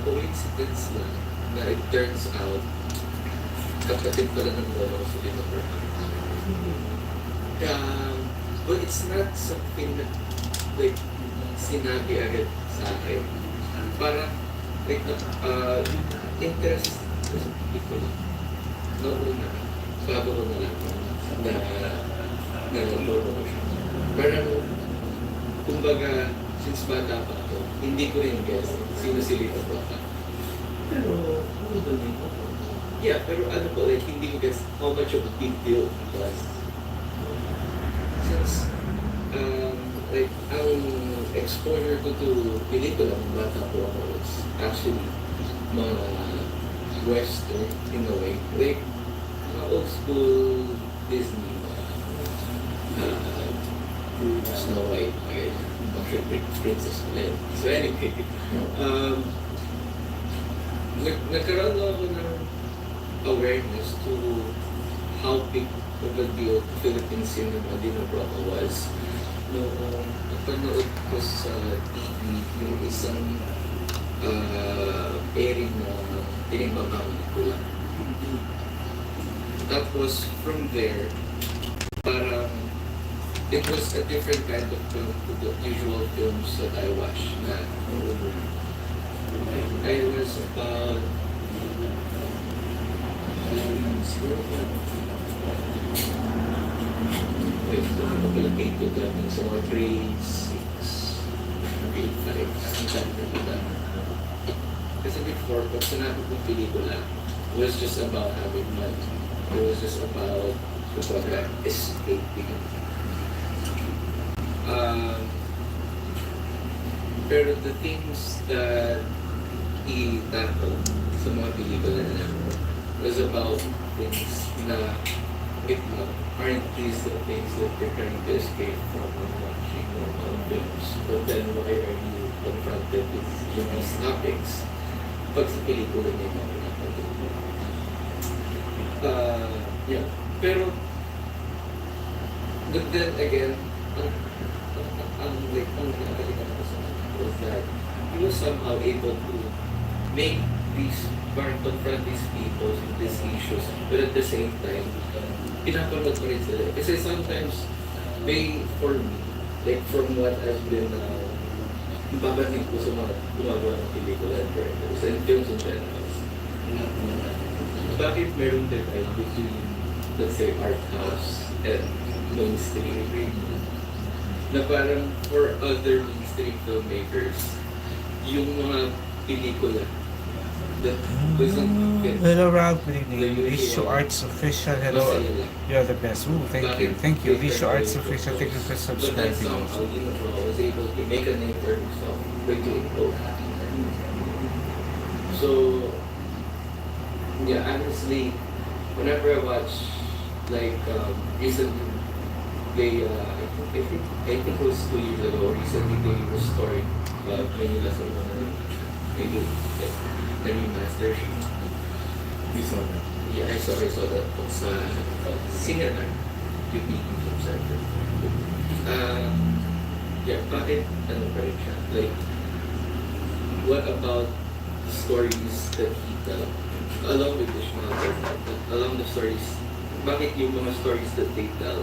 coincidence lang na it turns out kapatid pala ng lolo ko sa Filipino. Well, it's not something na like sinabi agad sa akin. Parang like interest ko sa pelikula. Nauna, bago ko na lang na nalolo ko siya. Parang, kumbaga, since bata pa ako, hindi ko rin guess sino si Lito Bata. Pero, ano ba din ako? Yeah, pero ano po, like, hindi ko guess how much of a big deal it was. Since, like, ang exposure ko to pelikula ng bata po ako was actually mga Western in a way. Like, mga old school Disney, Snow White, Princess Leia. So anyway, nagkaroon ako ng awareness to how big of a deal Philippine cinema din abroad was. Noong napanood ko sa TV yung isang airing na tinimbang pelikula. Tapos from there, parang it was a different kind of film to the usual films that I watch. I was about grade to them, so grade 6, grade 5, kasi before, pag sinabi kong pelikula, it was just about having money. It was just about escaping. Pero the things that he tackled sa mga pelikula niya was about things na aren't these the things that you're trying to escape from when watching normal films. But then why are you confronted with these topics pag sa pelikula niya yung mga napatuloy? Yeah. Pero but then again, ang nakakalimutan ko sa was that he was somehow able to make these, confront these people with these issues, but at the same time, pinapanood ko rin sila. Kasi sometimes, for me, like from what I've been, ibabatin ko sa mga gumagawa ng pelikula and directors and films in general. Bakit meron divide between, let's say, art house and mainstream? Na parang for other mainstream filmmakers, yung mga pelikula that doesn't fit. Hello, Ralph. Good evening. Visual Arts Official. Hello. You're the best. Ooh, thank you. Thank you. Visual Arts Official. Thank you for subscribing. Somehow, I was able to make a name for himself by doing both. So, yeah, honestly, whenever I watch, like, recently, they, I think it was 2 years ago, recently they restored Manila sa maybe the remaster. You saw that? Yeah, I saw that sa Singapore, Filipino Film Center. Yeah, bakit ano pa rin siya? Like, what about stories that he tell? Along with this along the stories, bakit yung mga stories that they tell?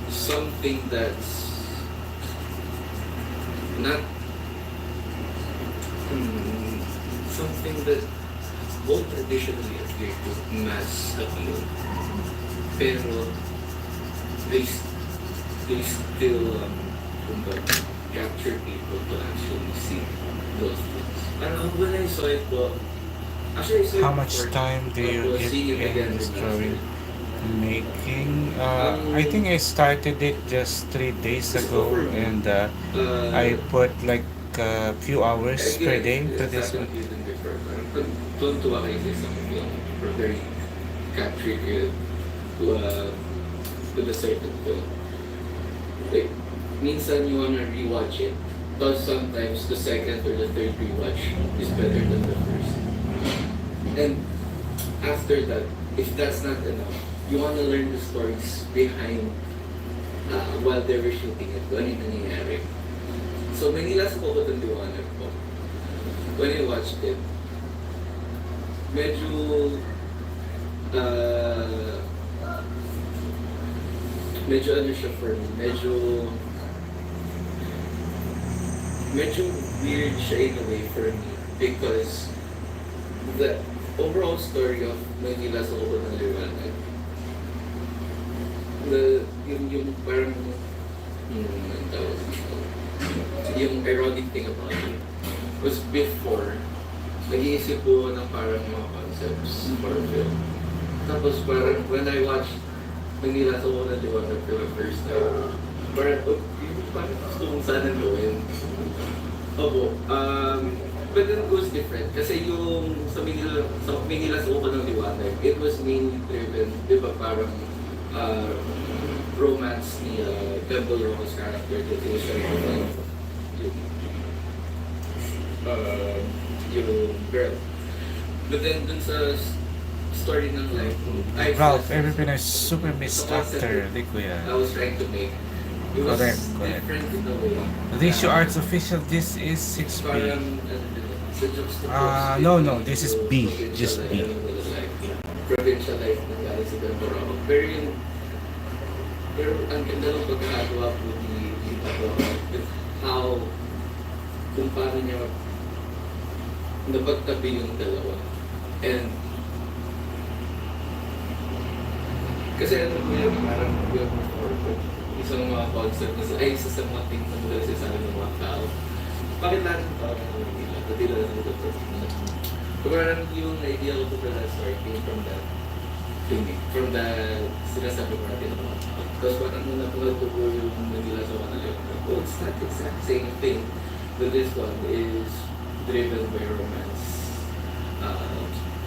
Something that's not something that won't traditionally appear to mass appeal, pero they still capture people to actually see those things. When I saw it, actually I saw How it much before, time do you but seeing it get again in this remastered. drawing making? I think I started it just 3 days ago, and I put like a few hours per day to this one. Tuntua kayo sa isang film for very capturing it to a certain film. Like, minsan you wanna rewatch it, but sometimes the second or the third rewatch is better than the first. And after that, if that's not enough, you wanna learn the stories behind while they were shooting it, ano yung nangyayari. So, Manila sa Pagod ang Liwanag po. when I watched it, medyo, uh, medyo ano siya for me, medyo weird siya in a way for me because the overall story of Manila sa Ubo ng Liwanag, yung parang, ang tawag dito, yung ironic thing about it was before, nag-iisip ko ng parang mga concepts for a film. Tapos parang when I watched Manila sa Ubo ng Liwanag for the first time, parang, yung parang gusto kong sana gawin. Opo, but then it was different. Kasi yung sa Manila sa Ubo ng Liwanag, it was mainly driven, di ba parang romance ni Campbell Rojas character that he was trying to find yung girl. But then dun sa story ng life, Ralph, every Pinoy super missed actor, di kuya. I was trying to make, it was Correct. different in a way. Ratio Arts official, this is 6B. Parang, No, this is B, just B. Provincial life na galing sa Gamborao. Pero ang ganda ng pagkakagawa po ni Papa with how, kung paano niya napagtabi yung dalawa. And kasi ano po yung parang isang mga concept na isa sa mga things na mula sa ng mga tao. Bakit lahat ng tao na nila? Pati lang ng doktor. So parang yung idea ko for that story came from that filming. From the sinasabi ko natin ng mga tao. Tapos parang nung napulad ko po yung Manila sa kanila, oh, it's not exact same thing. But this one is driven by romance.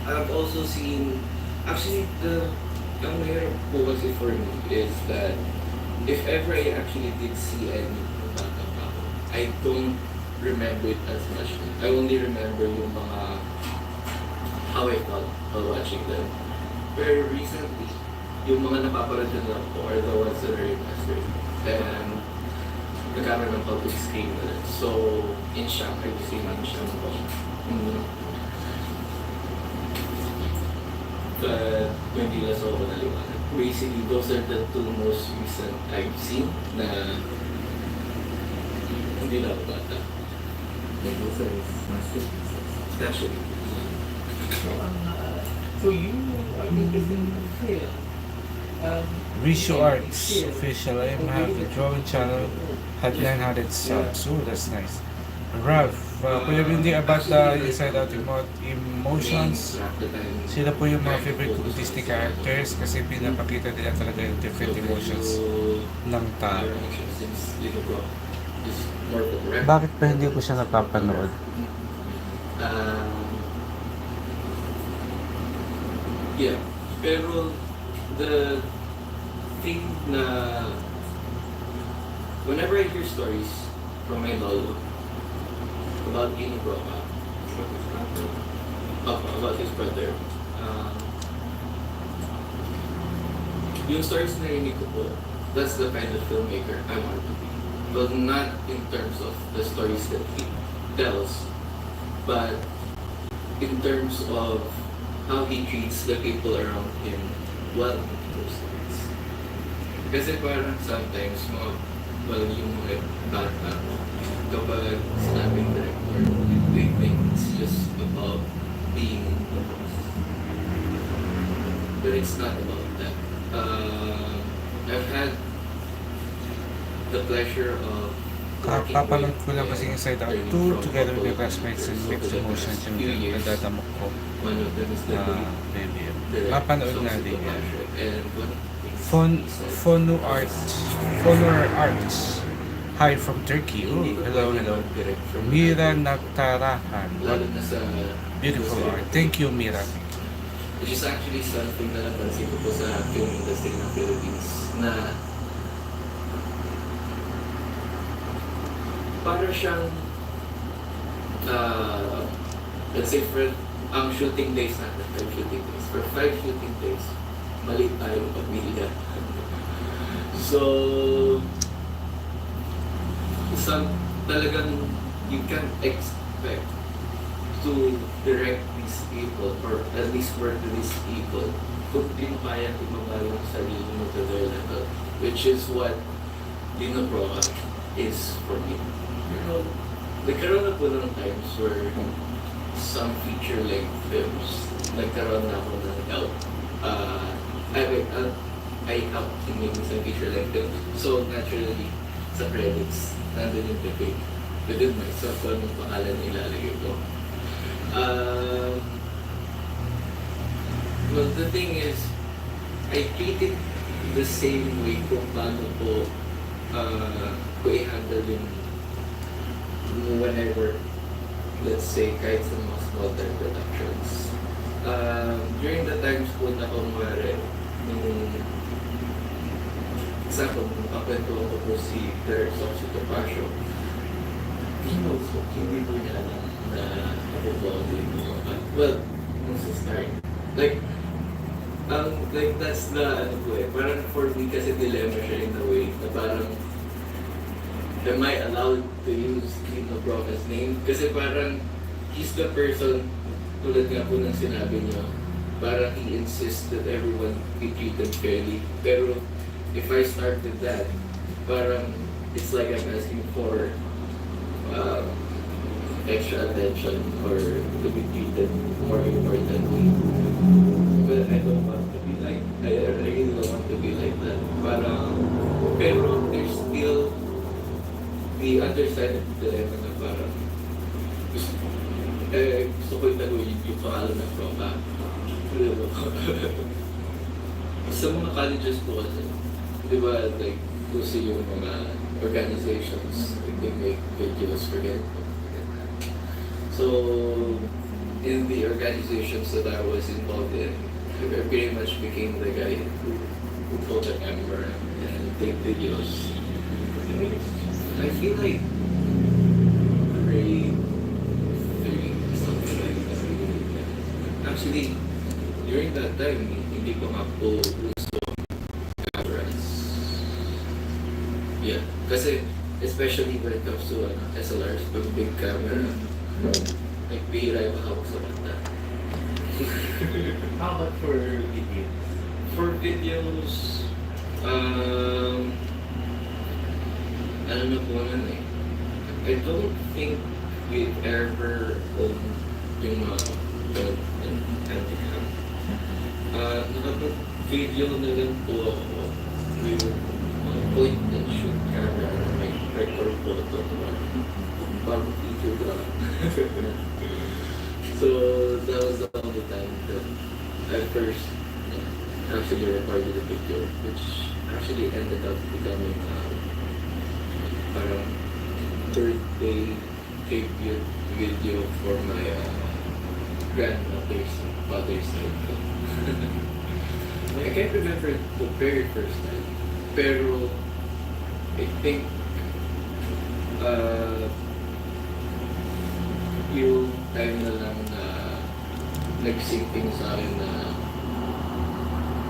I've also seen, actually ang mahirap po kasi for me is that if ever I actually did see any Bata pa ako, I don't remember it as much. I only remember yung mga how I felt while watching them. Pero recently, yung mga napapanood na lang ko are the ones that are remastered. And nagkaroon ng public screen na rin. So, in Shanghai, I've seen in Shanghai. But hindi lang sa ako naliwanag. Basically, those are the two most recent I've seen na hindi na ako bata. And those are his masterpieces. Actually. So you, I mean, this is fail. Ratio Arts official, I have the drawing channel, had 900 subs. Oh, that's nice. Ralph, Kuya Bindi, about the Inside Out Emotions, sila po yung mga favorite kong Disney characters kasi pinapakita nila talaga yung different emotions ng tao. Bakit pa hindi ko siya napapanood? Yeah, pero the thing na whenever I hear stories from my lolo about being brought up, about his brother, yung stories na narinig ko po, that's the kind of filmmaker I want to be. Well, not in terms of the stories that he tells, but in terms of how he treats the people around him while he those stories. Kasi parang sometimes, yung mga bata, kapag sinabing director, they think it's just about being the boss. But it's not about that. I've had the pleasure of Kapapanood ko lang kasi Inside Out 2 together with my classmates and mixed emotions yung nadatamok ko. One of them is the Baby. Mapanood na din yan. And Fonor Arts. Hi from Turkey. Oh, hello. Mira Natarahan. What beautiful art. Thank you, Mira. Which is actually something na napansin ko po sa film industry ng Philippines na para siyang let's say for ang shooting days natin, 5 shooting days. For 5 shooting days, maliit tayo pagmilya. So, talagang you can't expect to direct these people or at least work with these people kung di mo kaya ibaba yung sarili mo to their level, which is what Dinoproa is for me. Pero nagkaroon na po ng times where some feature-length films, nagkaroon na ako ng help. I helped in making some feature-length films. So naturally, sa credits, nandun yung debate within myself kung anong pangalan na ilalagay ko. Well, the thing is, I treat it the same way kung paano ko i-handle yung when I work, let's say, kahit sa mga small time productions. During the times po na kumare, nung example, nung kapwento ko po si Derek Soxy Topasio, hindi po niya alam na ako po ang well, nung sa start. Like that's the ano po parang for me kasi dilemma siya in a way na parang am I allowed to use Lino Broca's name? Kasi parang he's the person, tulad nga po ng sinabi niyo, parang he insists that everyone be treated fairly. Pero if I start with that, parang it's like I'm asking for extra attention or to be treated more importantly. But I don't want to be like, I really don't want to be like that. Parang, pero there's still the other side of the dilemma na parang gusto ko itaguin yung pangalan ng Proca. Sa mga colleges po kasi, di ba, like, gusto yung mga organizations, they make videos for it. So, in the organizations that I was involved in, I pretty much became the guy who hold the camera and take videos. I feel like grade 3, something like that. Actually, during that time, hindi ko nga po gusto cameras. Yeah, kasi especially when it comes to SLRs, pag big camera, like bihira yung makawag sa mata. How about for videos? For videos, ano na po nun eh. I don't think we've ever owned yung mga anti-cam. Nakapag-video na lang po ako with point and shoot camera na may record photo bago video drawing. So that was the only time that I first actually recorded a video, which actually ended up becoming parang birthday tribute video for my grandmother's father's side. I can't remember the very first time, pero I think yung time na lang na nag-sinking sa akin na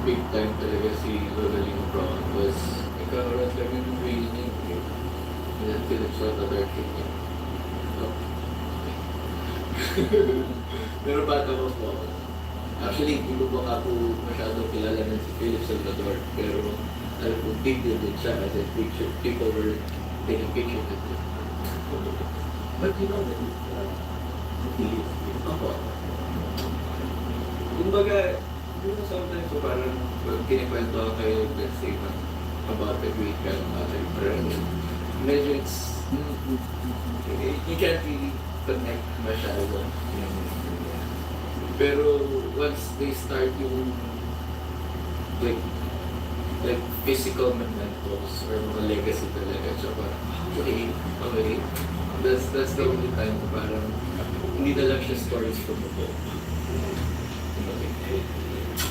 big time talaga si Realisric Drawing was nagkaroon kami ng reunion with Philip Soto Darkin. Pero bata ko po ako. Actually, hindi ko baka po masyadong kilala ng si Philip Salvador, pero alam ko big deal din siya kasi people were taking pictures with him. But you know that ako. Kumbaga, sometimes so parang kinikwento ako kayo, let's say, about a great grandmother, parang medyo it's, you can't really connect masyado. Pero once they start yung like physical mementos or mga legacy talaga, so parang, okay, that's the only time parang hindi na lang siya stories from the book.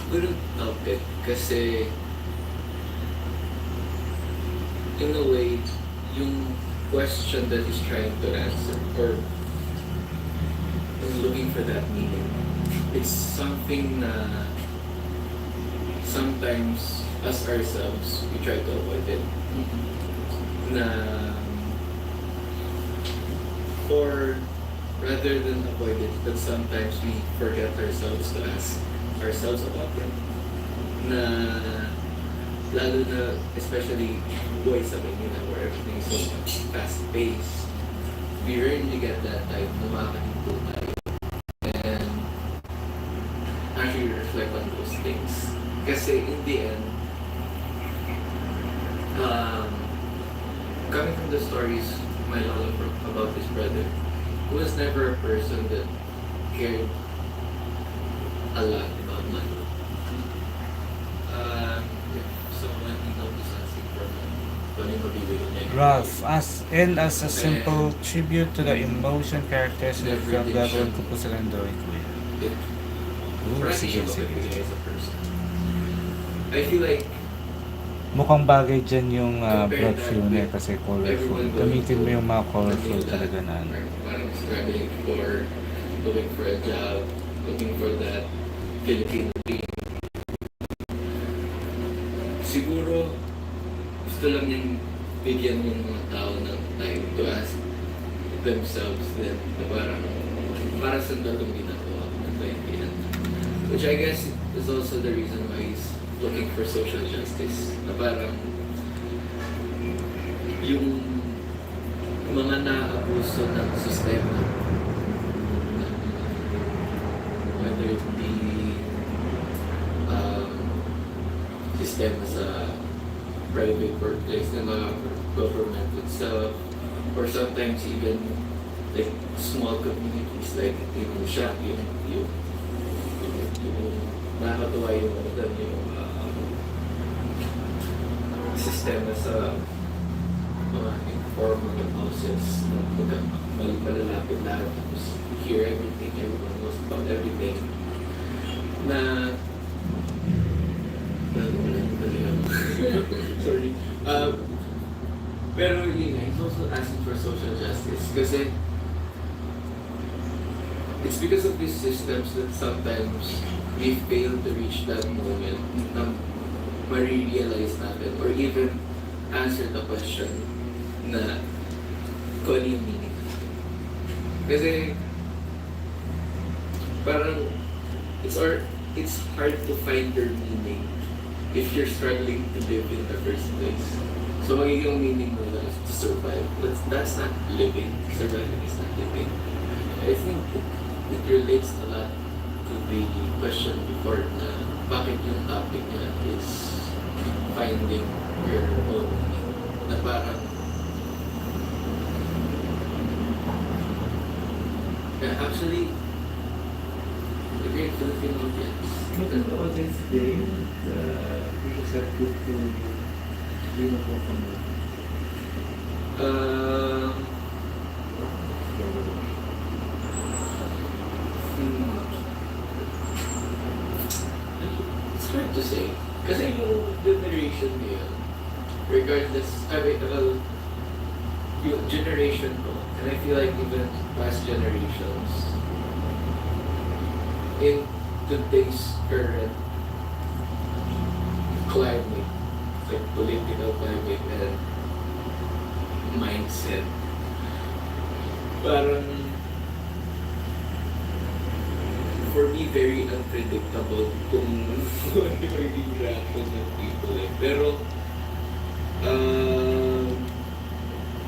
Couldn't help it kasi in a way, yung question that he's trying to answer or looking for that meaning, it's something na sometimes as ourselves we try to avoid it. Na for rather than avoid it, but sometimes we forget ourselves to ask ourselves about it. Na, lalo na, especially buhay sa Manila where everything is so fast-paced, we rarely get that time na makakahinto tayo and actually reflect on those things. Kasi in the end, coming from the stories my lola about his brother, he was never a person that cared a lot about money. Yeah, so when he noticed something from him, when he mabibigyan niya. Ralph, as a simple tribute to the emotion characters in the film, gagawin ko po silang drawing ko yan. Ooh, sige, sige. As a person. I feel like Mukhang bagay dyan yung compare blood that flow niya with kasi colorful. everyone going Gamitin mo to yung mga colorful Manila, talaga na ano. parang struggling for looking for a job, looking for that Filipino dream. Siguro gusto lang niyang bigyan yung mga tao ng time to ask themselves then na parang para sa dalawang ginagawa ng kaibigan. Which I guess is also the reason why he's looking for social justice. Na parang yung mga naabuso ng sistema, whether it be sistema sa private workplace ng mga government itself, or sometimes even like small communities like yung shop, yung nakakatuwa yung sistema sa mga informal houses na malalapit lahat, tapos hear everything, everyone knows about everything na sorry. Pero yun nga, he's also asking for social justice kasi it's because of these systems that sometimes we fail to reach that moment na ma-realize natin or even answer the question na kung ano yung meaning. Kasi parang it's hard to find your meaning if you're struggling to live in the first place. So magiging meaning mo lang is to survive. But that's not living. Surviving is not living. I think it relates a lot to the question before na bakit yung topic niya is finding your own meaning. Na parang actually the great Filipino audience. Look at the audience today, we just have to bring a book from them. It's hard to say. Kasi yung generation niya, regardless, yung generation ko, and I feel like even past generations, in today's current climate, like political climate and mindset, parang for me very unpredictable kung ano yung reaction ng people eh. Pero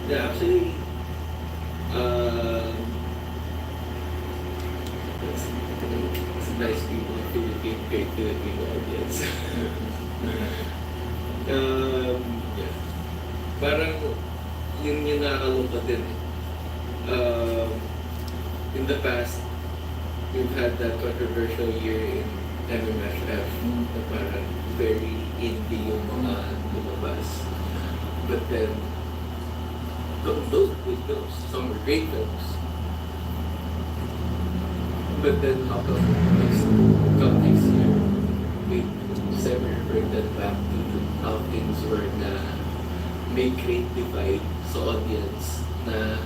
yeah, actually it's nice people in Philippine, great Filipino audience. Yeah. Parang yun yung nakakalungkot din. In the past, we've had that controversial year in MMFF na parang very indie yung mga lumabas. But then, those were good films. Some were great films. But then, how come next year, we bring that back to how things were na may create divide sa audience na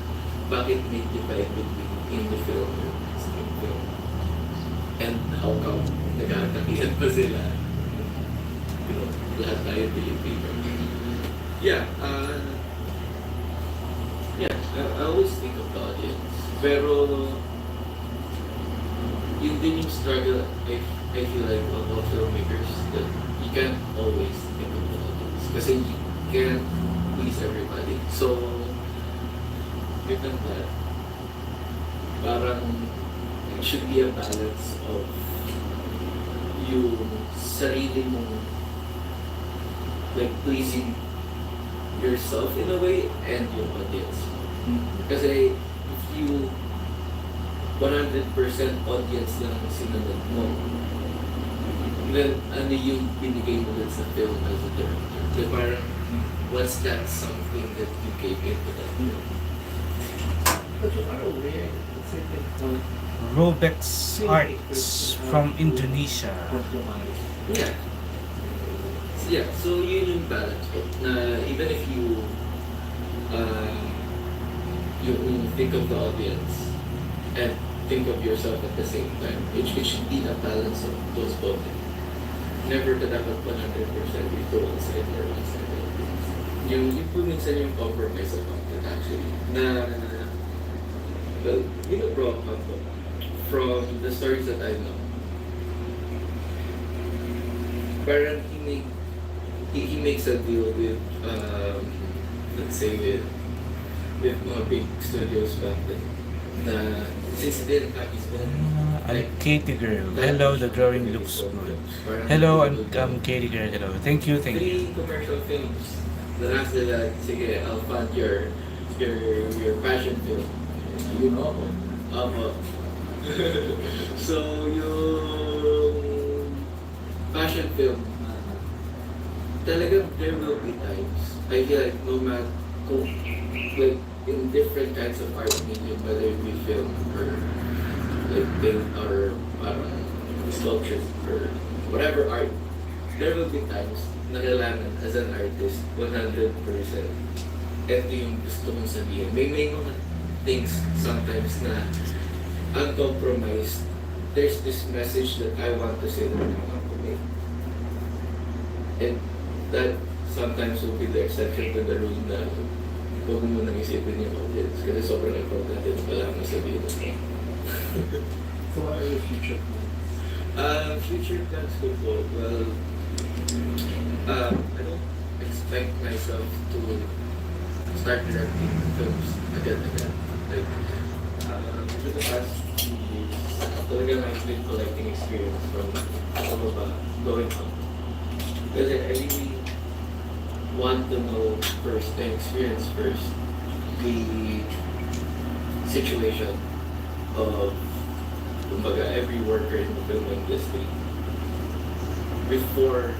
bakit may divide between indie film and mainstream film. And how come nagkakakihan pa sila? You know, lahat tayo Pilipino. Yeah, I always think of the audience. Pero, yun din yung struggle, I feel like, of all filmmakers, that you can't always think of the audience. Kasi you can't please everybody. So, given that, parang it should be a balance of yung sarili mong like pleasing yourself in a way and yung audience. Kasi if you 100% audience lang ang sinunod mo, then ano yung binigay mo dun sa film as a director? Then parang what's that something that you gave into that film? But you are aware at a certain point Robex Arts from Indonesia. compromise. Yeah. Yeah, so yun yung balance ko. Na even if you think of the audience and think of yourself at the same time, it should be a balance of those both. Never ka dapat 100% ito one side or one side. Yung po minsan yung compromise of content actually. Na, well, you know bro, from the stories that I know, parang he makes a deal with, let's say with mga big studios back then, na since he didn't have his own, I'm Katie Girl. Hello, the drawing looks good. Hello, I'm Katie Girl. Hello. Thank you, thank you. 3 commercial films. Then after that, sige, I'll fund your passion film. You know ako. So, yung passion film, talagang there will be times, I feel like no matter, like in different kinds of art medium, whether it be film or like paint or sculpture or whatever art, there will be times na kailangan as an artist, 100%. Ito yung gusto mong sabihin. May mga things sometimes na uncompromised. There's this message that I want to say that I want to make. And that sometimes will be the exception to the rule na huwag mo nang isipin yung audience kasi sobrang importante na pala ang sabihin mo. So what are your future plans? Future plans ko po, well, I don't expect myself to start directing films again. Like, for the past few years, talagang I've been collecting experience from going up. Kasi I really want to know first and experience first the situation of kumbaga every worker in the film industry before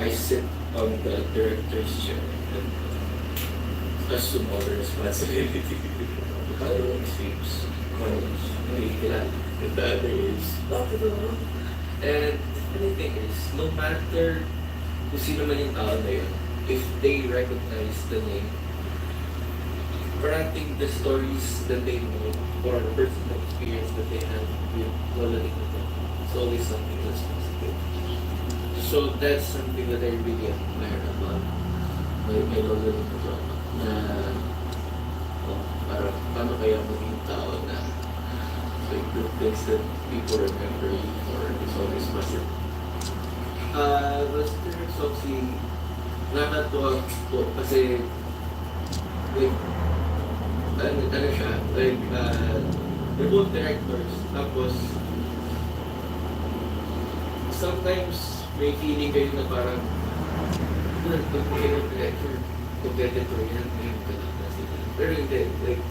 I sit on the director's chair and assume all the responsibility. The other one seems college, hindi kilala. And the other is and the thing is, no matter kung sino man yung tao na yun, if they recognize the name, granting the stories that they know or the personal experience that they have with Lola Nicole, it's always something that's positive. So that's something that I really admire about my Lola Nicole, na parang paano kaya maging tao na like the things that people remember you for is always positive. Basta Soxy, nakakatuwa po kasi like, ano siya, like, they're both directors, tapos sometimes may feeling kayo na parang pag kayo ng director, competitor yan, ngayon ka lang na sila. Pero hindi, like,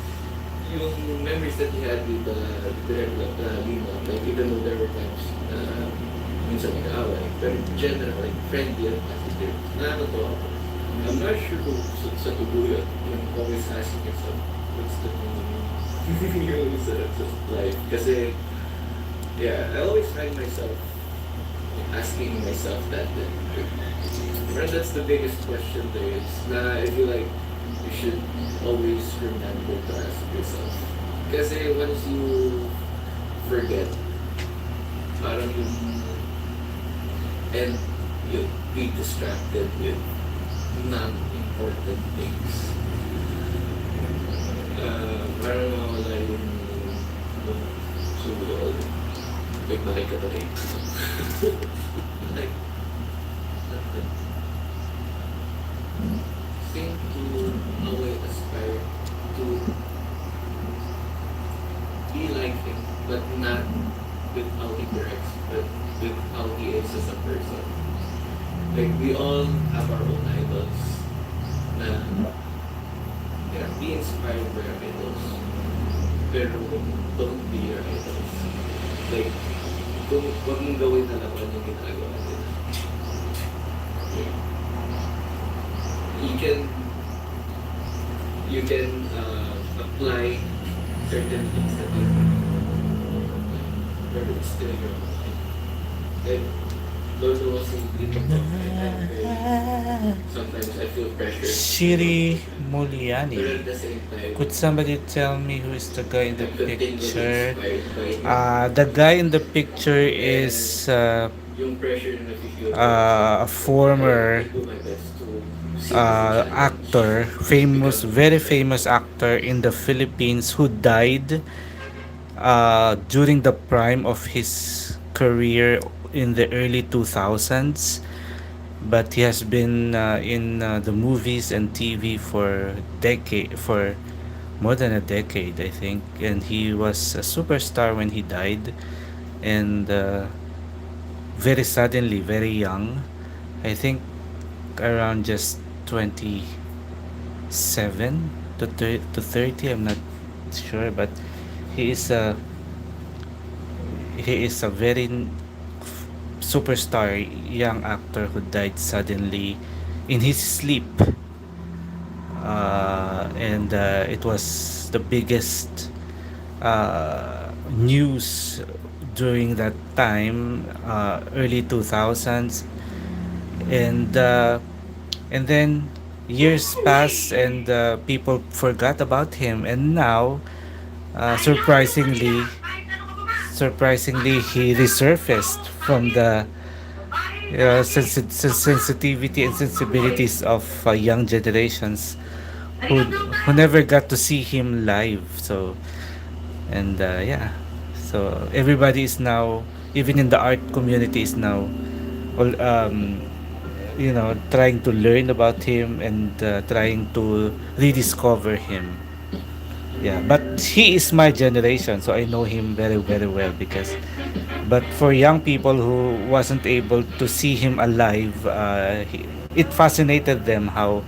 yung memories that you had with the director, Lima, like, even though there were times minsan nag-aaway, pero in general, like, friendly and positive. Nakakatawa ako. I'm not sure kung sa tubo yun, yung always asking yourself, what's the meaning sa life? Kasi, yeah, I always find myself asking myself that. But that's the biggest question there is, na I feel like you should always remember to ask yourself. Kasi once you forget, parang yung and you'll be distracted with non-important things. Parang Nagbalik ka tuloy. Like, think to always aspire to be like him, but not with how he directs, but with how he is as a person. Like, we all have our own idols. Na, yeah, be inspired by our idols. Pero don't be your idols. Like, huwag mong gawin na lang yung ginagawa nila. You can apply certain things that you but it's still your own life. And Lord knows sometimes I feel pressure. Shiri But Muliani. at the same time, Could somebody tell me who is the guy in the I'm continually picture? inspired by him. The guy in the picture is Yung pressure na feel a former I do my best to see this challenge. actor, famous, very famous actor in the Philippines who died during the prime of his career in the early 2000s. But he has been in the movies and TV for more than a decade, I think, and he was a superstar when he died, and very suddenly, very young, I think around just 27 to 30. I'm not sure, but he is a very superstar young actor who died suddenly in his sleep, and it was the biggest news during that time, early 2000s, and then years passed, and people forgot about him, and now surprisingly he resurfaced from the sensitivity and sensibilities of young generations who never got to see him live. So, and yeah, so everybody is now, even in the art community, is now all trying to learn about him and trying to rediscover him. Yeah, but he is my generation, so I know him very, very well. Because but for young people who wasn't able to see him alive, it fascinated them how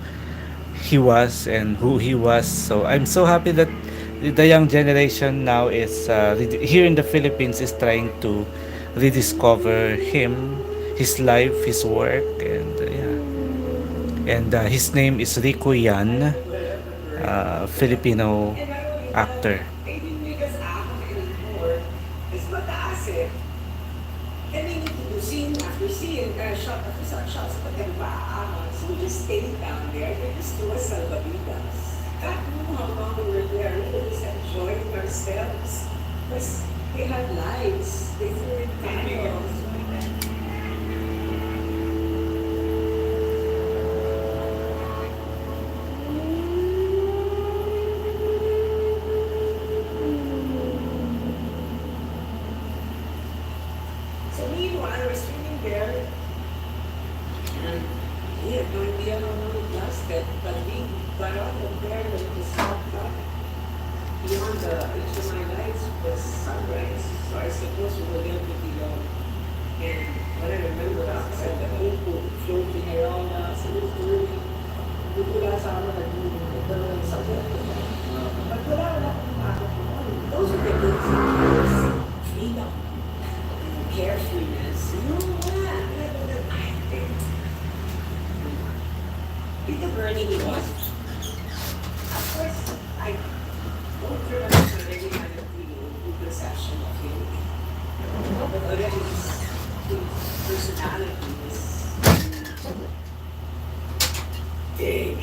he was and who he was. So I'm so happy that the young generation now is here in the Philippines is trying to rediscover him, his life, his work, and yeah. And his name is Rico Yan, Filipino actor. And we need to do scene after scene, shot after shot, shots, but then so we just stayed down there. They just do a salvavidas. God knew how long we were there. We were just enjoying ourselves. Because they had lights. They threw in candles. So meanwhile, we're sitting there, and we had no idea how long it lasted, but we got out of there when it was stopped up. Beyond the HMI lights was sunrise, so I suppose we were there pretty long. And what I remember outside the pool floating around us, it was really, wala sa amin nagdala sa but wala akong makakot. Those are the good things. Freedom. Carefreeness. Peter Bernie he was. Of course, I don't remember really kind of the perception of him. But already his personality is big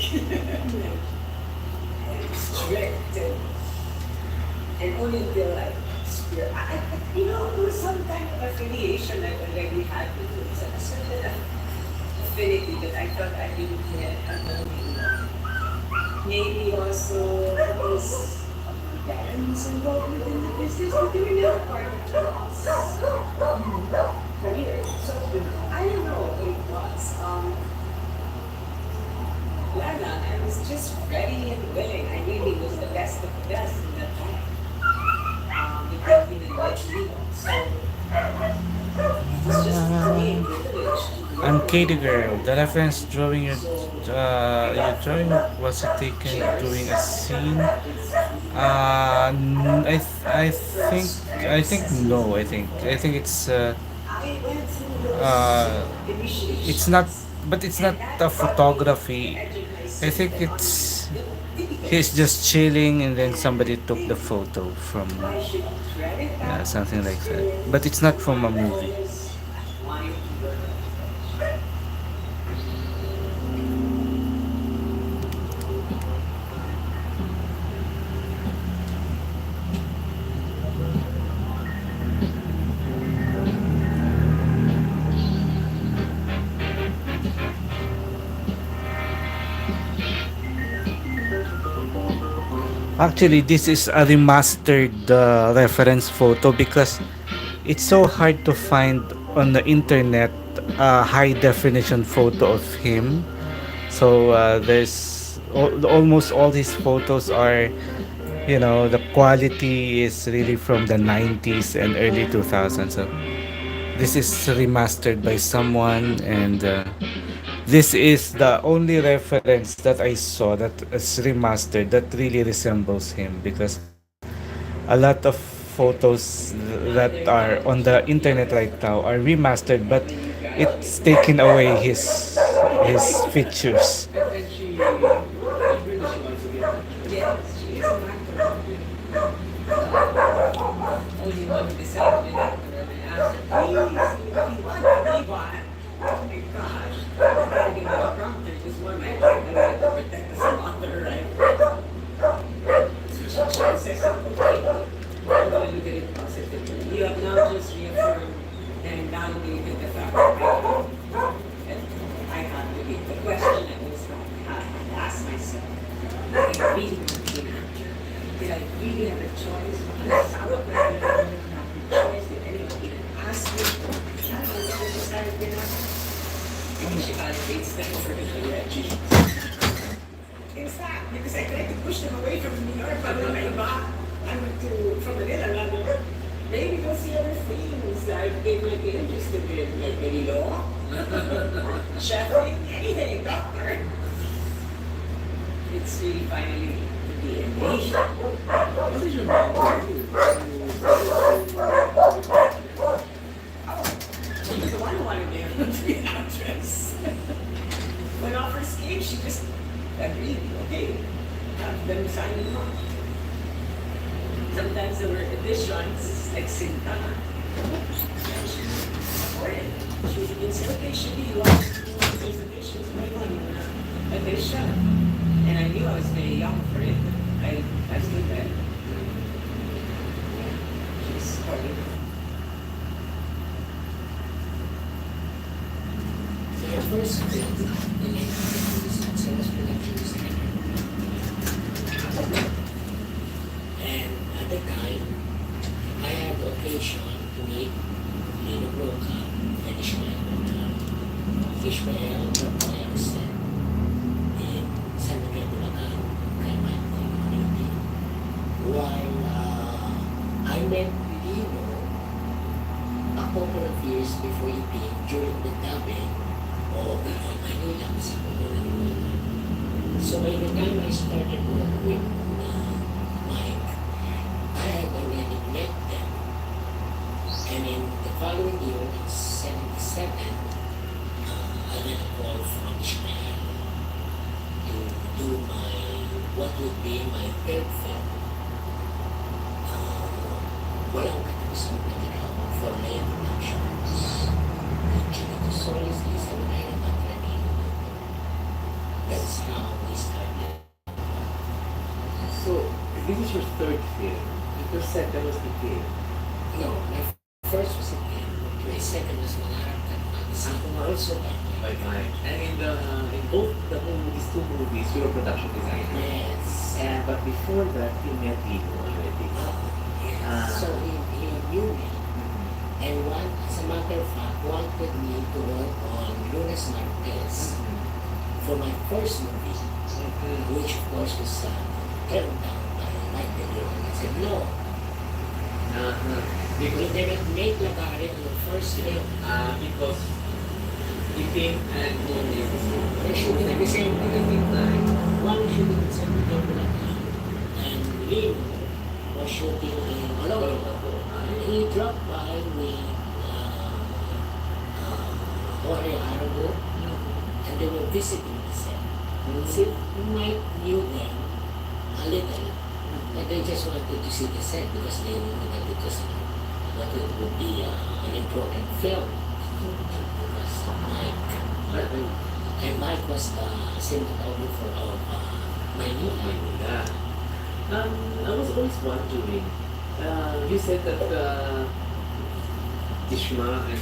and strict and only until like there was some kind of affiliation I already had with him. A certain affinity that I thought I didn't yet know. Maybe also his parents involved within the this is doing another part of the house. Career. So I don't know what it was. Lala, I was just ready and willing. I knew he was the best of the best in that time. Because he didn't let me. So it was just being privileged. I'm Katie Girl. The reference drawing your drawing was taken during a scene. I think no. I think it's not, but it's not a photography. I think he's just chilling and then somebody took the photo from something like that. But it's not from a movie. Actually, this is a remastered reference photo because it's so hard to find on the internet a high definition photo of him. So almost all his photos are, the quality is really from the 90s and early 2000s. So this is remastered by someone, and this is the only reference that I saw that is remastered that really resembles him, because a lot of photos that are on the internet right now are remastered, but it's taken away his features. And she really she wants to get Yes, she is an actor. Only one decided to act and I asked her, please, if you want to be one. Oh my gosh. I gotta give her a prompter because one of my actors has to protect the slaughter, right? So she says, okay, I'm going to look at it positively. You have now just reaffirmed and validated the fact that I have to be. The question I was ask myself, did I really want to be an actor? Did I really have a choice? I would have a choice. Did anyone even ask me? I don't know, I just kind of been she validates them for the direction. In fact, because I tried to push them away from New York, but when I went to, from Manila, maybe go see other things that they might be interested in, like maybe law, chefing, anything, doctor. It's really finally the end. What is your mom? She's the one who wanted me to be an actress. When I first came, she just agreed, okay, have them sign them up. Sometimes there were editions, like Sintana. She supported. She would even say, okay, should be lost those editions, my one edition. And I knew I was very young for it. I still there. She was supportive. Your first film, the name of Sales Productions, and at the time, I had the occasion to meet Lino Broca and Ishmael Broca. Ishmael Broca in San Miguel, Bulacan, kay Mike community. While I met Lino a couple of years before he came during the dubbing of Manila sa Manila. So by the time I started work with Mike, I had already met them. And in the following year, in 77, I got a call from Ishmael to do what would be my third film. Walang katapusan na ginawa for Lea Productions. Actually, Solis is a that's how we started. So, this is your third film. Your second was the film. No, my first was a kid. My second was Manarap at Magas. Ako also that Right. And in both these two movies, you're a production designer. Yes. But before that, you met Lino already. So he knew me. And as a matter of fact, wanted me to work on Lunas Martes for my first movie, which of course was turned down by Michael Leon. I said no. Because they didn't make Lagari on the first film. Because Ipin and Moni They shooting at the same time. One shooting in San Miguel, Bulacan, and Leo was shooting in Malolo. He dropped by with Jorge Arago, and they were visiting the set. So Mike knew them a little, but they just wanted to see the set because they knew that it was what it would be an important film. Because Mike was the cinematographer of my new film. I was always wondering, you said that Ishma and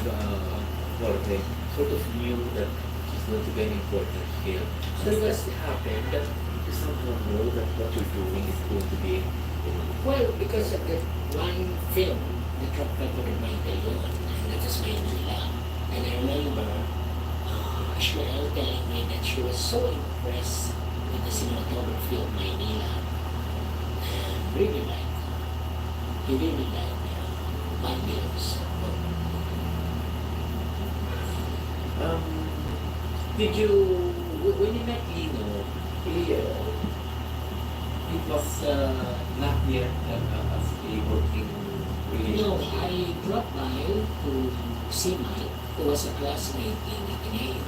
Jorge sort of knew that it's going to be an important film. Does it happen that you somehow know that what you're doing is going to be? Well, because of the one film, the track record of Michael Leon, and that was Maynila. And I remember Ishmael telling me that she was so impressed with the cinematography of Maynila and really liked he really liked Michael's work. Did you, when you met Lino, it was not yet as a working No, relationship? I dropped by to see Mike, who was a classmate in Ateneo.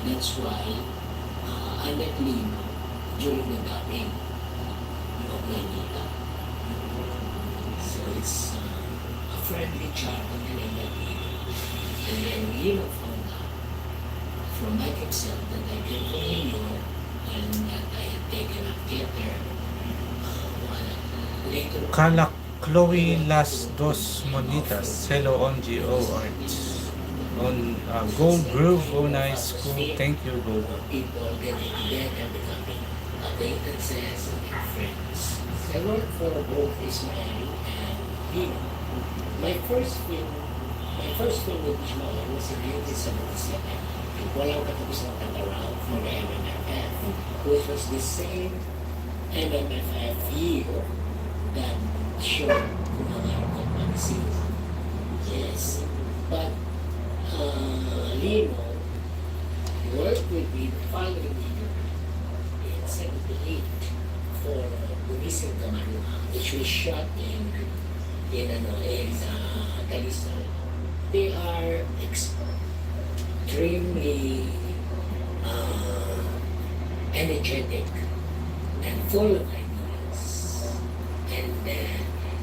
That's why I met Lino during the dubbing of Manila. So it's a friendly chat, and then I met Lino. And then Lino found out from Mike himself that I came from New York and that I had taken up theater. Later Kala Chloe Las Dos Monitas, hello on GO Arts. On Gold Groove, oh nice, cool. Thank you, Gold. people getting together, becoming acquaintances and friends. I worked for both Ismael and Lino. My first film with Ismael was in 1977. Walang katapos ng Tandaraw for the MMFF, which was the same MMFF year that showed Filipino magazine. Yes. But Lino worked with me the following year in 78 for Bumising Kamaruha, which was shot in Talisay. They are extremely energetic and full of ideas. And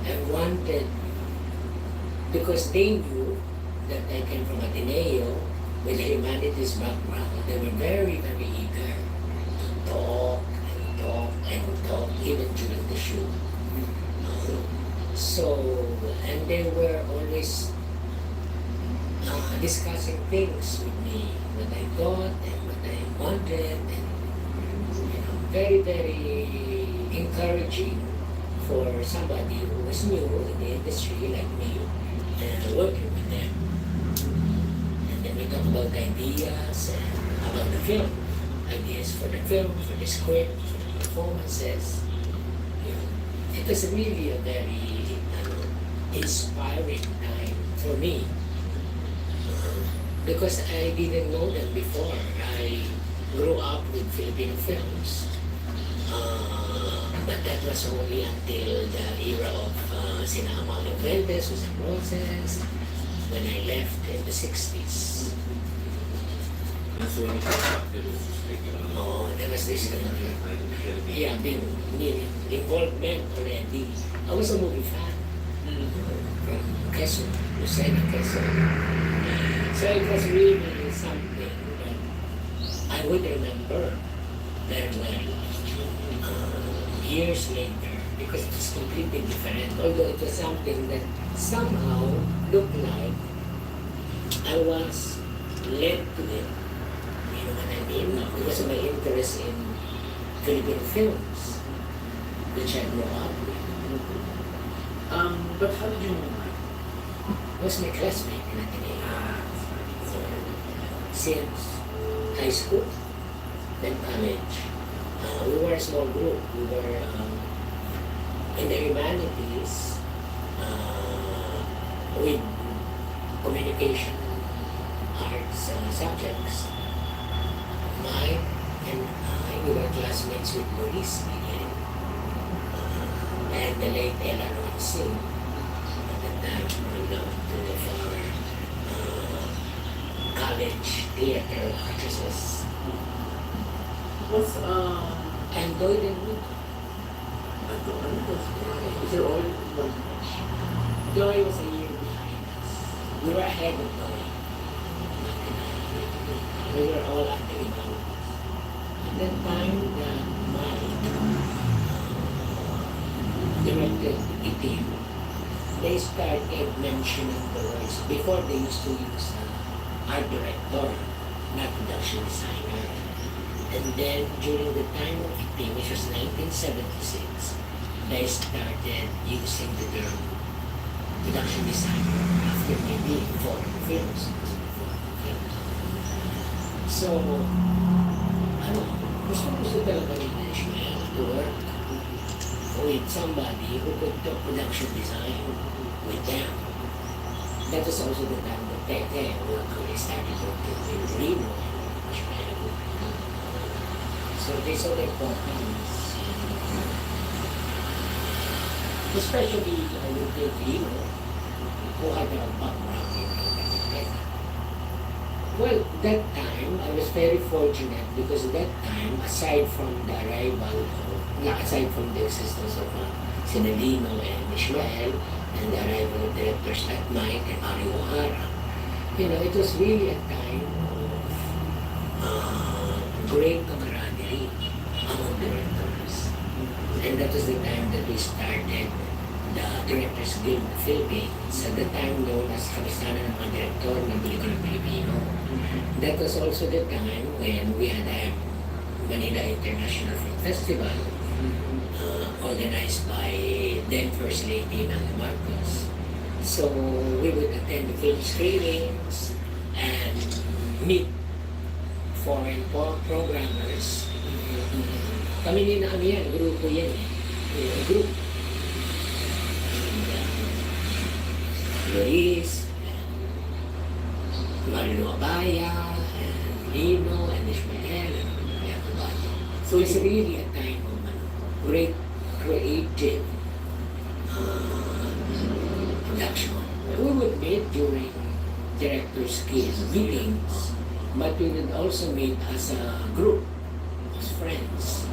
I wanted, because they knew that I came from Ateneo with a humanities background, they were very, very eager to talk and talk and talk even during the shoot. And they were always discussing things with me, what I thought and what I wanted, and very, very encouraging for somebody who was new in the industry like me and working with them. And then we talk about ideas and about the film, ideas for the film, for the script, for the performances. It was really a very inspiring time for me. Because I didn't know them before. I grew up with Filipino films. But that was only until the era of Sina Amalio Valdez, Susan Roses, when I left in the 60s. And so when you come back, there was this like, There was this film. been involvement already. I was a movie fan from Quezon, Lucena, Quezon. So it was really something that I would remember very well years later, because it was completely different. Although it was something that somehow looked like I was led to it. You know what I mean? Because of my interest in Filipino films, which I grew up with. But how did you know Mark? Was my classmate in Ateneo. Since high school, then college. We were a small group. We were in the humanities with communication arts subjects. Mike and I, we were classmates with Maurice again, and the late Ella Roncin. At the time, two of our college theater actresses. What's And Doyle and Wood. is there all one batch? Doyle was a year behind us. We were ahead of Doyle. We were all at the email. At that time, Mike directed Itim. They started mentioning the words. Before they used to use art director, not production designer. And then during the time of Itim, which was 1976, they started using the term production designer after maybe foreign films. So, gusto talaga ni Ishmael to work with somebody who could do production design with them. That was also the time that Tete we started working with Reno and Ishmael. So they saw the importance. Especially with Reno, who had a background in Tete. Well, that time, I was very fortunate because at that time, aside from the aside from the existence of Sinalino and Ishmael, and the arrival of directors like Mike and Mario O'Hara, it was really a time of great camaraderie among directors. And that was the time that we started the Directors Guild of the Philippines, at the time known as Kapistanan ng mga Direktor ng Pelikula Filipino. That was also the time when we had a Manila International Film Festival organized by then First Lady Nang Marcos. So we would attend the film screenings and meet foreign programmers. Kami din na kami yan, grupo yan eh. Group. Luis, Marino Abaya, and Nino, and Ishmael, and everybody. So it's really a time of great creative production. We would meet during director's guild meetings, but we would also meet as a group, as friends.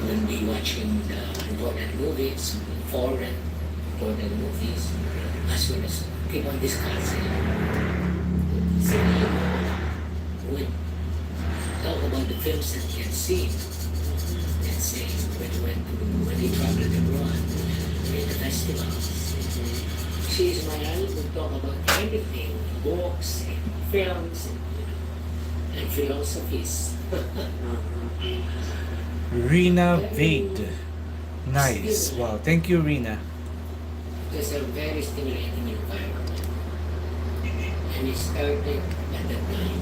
We'll be watching the important movies, foreign important movies, as well as keep on discussing. So we would talk about the films that he had seen. Let's say when he traveled abroad, in the festivals. She Ismael would talk about everything, books, and films, and philosophies. Rina Vade. Nice. Wow. Thank you, Rina. It was a very stimulating environment. And it started at that time.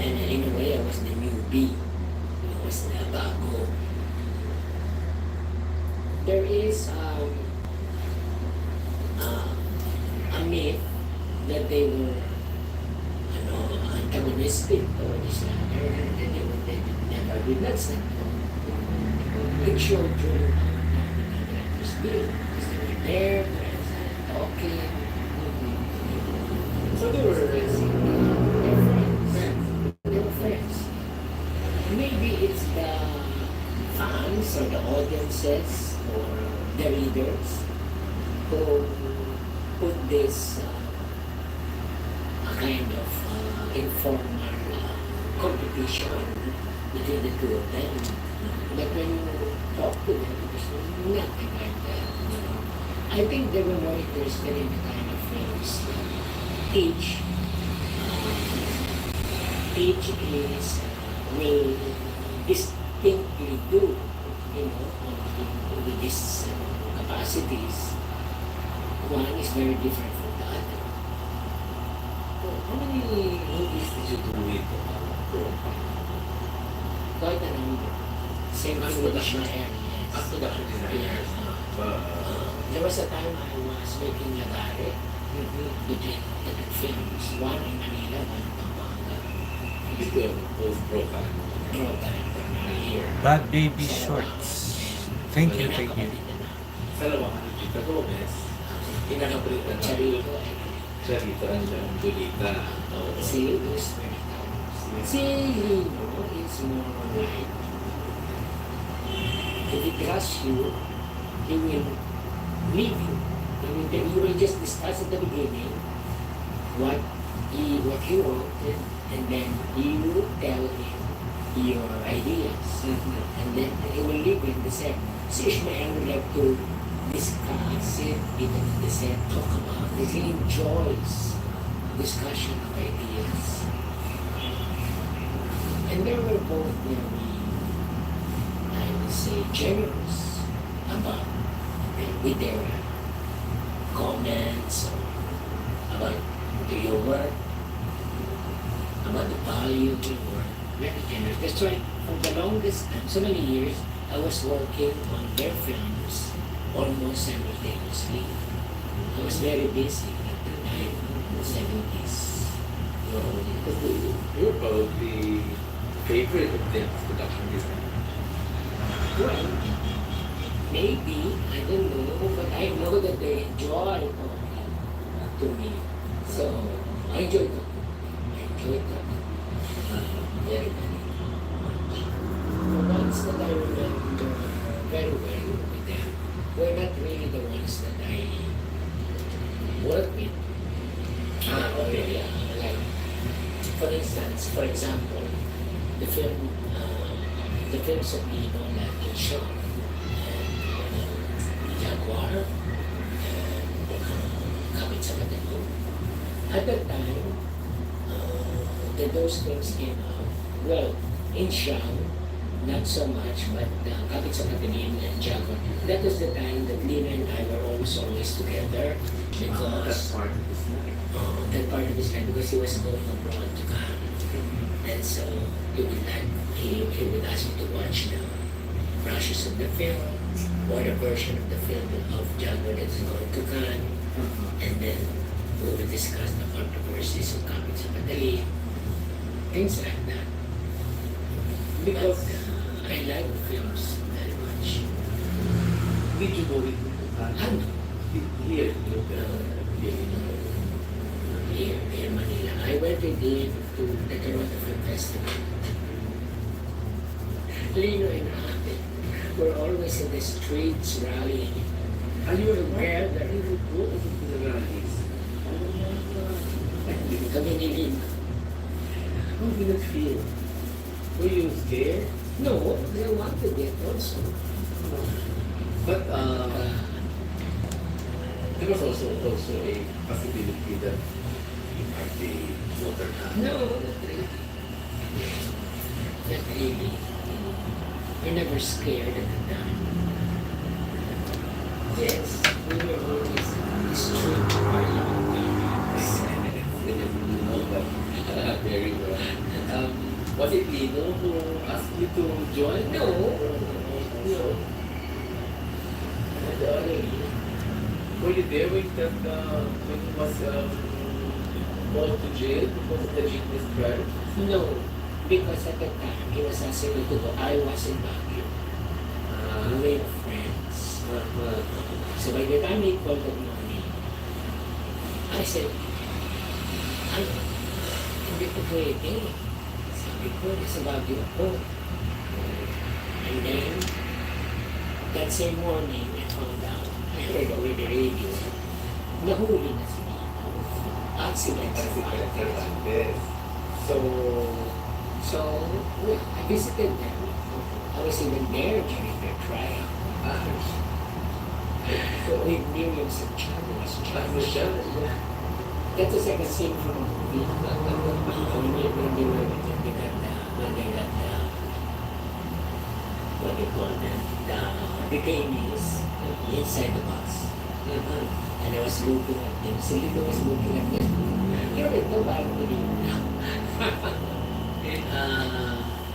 And in a way, I was the newbie. I was the bago. There is a myth that they were antagonistic toward each other, and they never did not stand. It showed during the director's bill, because they were there, talking. So they were friends. They were friends. Maybe it's the fans or the audiences or the readers who put this a kind of informal competition between the two of them. But when you talk to them, there's nothing like that. I think they were more interested in the kind of films that each will distinctly do, with these capacities. One is very different from the other. So, how many movies did you do with Pro? Quite a number. Same As thing with production- Ishmael, As yes. production designers, There was a time I was making Nagare between the two films, one in Manila, one in Pampanga. both Pro ka. Pro time here. Bad Baby Shorts. Thank you, thank you. Sa lawangan ni Chita Gomez, pinakapalit na Charito. Charita ang Julita. See, those very times. See, it's more like, if he trusts you, he will leave you. I mean, then you will just discuss at the beginning what he wanted, and then you tell him your ideas. And then he will leave you in the set. Si Ishmael would like to discuss it, even in the set, talk about it. He enjoys discussion of ideas. And they were both very, I would say, generous about with their comments about your work, about the value of your work. Very generous. That's why for the longest time, so many years, I was working on their films almost simultaneously. I was very busy at the time, in the 70s. You're probably favorite of them as production designer. Well, maybe, I don't know, but I know that they enjoy talking to me. So, I enjoy talking. Very, very. The ones that I remember very well with them were not really the ones that I work with. Like, for example, the films of Nino, like in Sean, and Jaguar, and Kapit sa Matino. At that time, that those things came out, well, in Sean, not so much, but Kapit sa Matino and Jaguar, that was the time that Lina and I were always together, That's because part of his life. that part of his life, because he was going abroad to come. And so he would ask me to watch the brushes of the film or the version of the film of Jaguar that is going to Cannes. And then we would discuss the controversies of Kapit sa Madali, things like that. Because I like films very much. Did you go with Ano? here? Here in Manila. I went with him to the Toronto Film Festival. Lino and Ate were always in the streets rallying. Are you Where the You would go to the rallies. kami ni Lino. How did it feel? Were you scared? No, they wanted it also. But there was also a possibility that you might be watered down. No, not really. Not really. We're never scared at the time. Yes, we were always street rallying. Very well. Was it Lino who asked you to join? No, no. The other Lino. Were you there when he was brought to jail because of the genius trial? No, because at the time he was asking me to go. I was in Baguio. We were friends. So by the time he called the morning, I said, ay, hindi ko pwede. Sabi ko, nasa Baguio ako. And then, that same morning, I found out, I heard over the radio, nahuli na si Nino. Accident sa Baguio. So, I visited them. I was even there during their trial. So with Miriam was a child, I was a child. As a child? Yeah. That was like a scene from a movie. When they got what they call them, the detainees inside the bus. And I was looking at them. So Lito was looking at them. You know, ito ba ang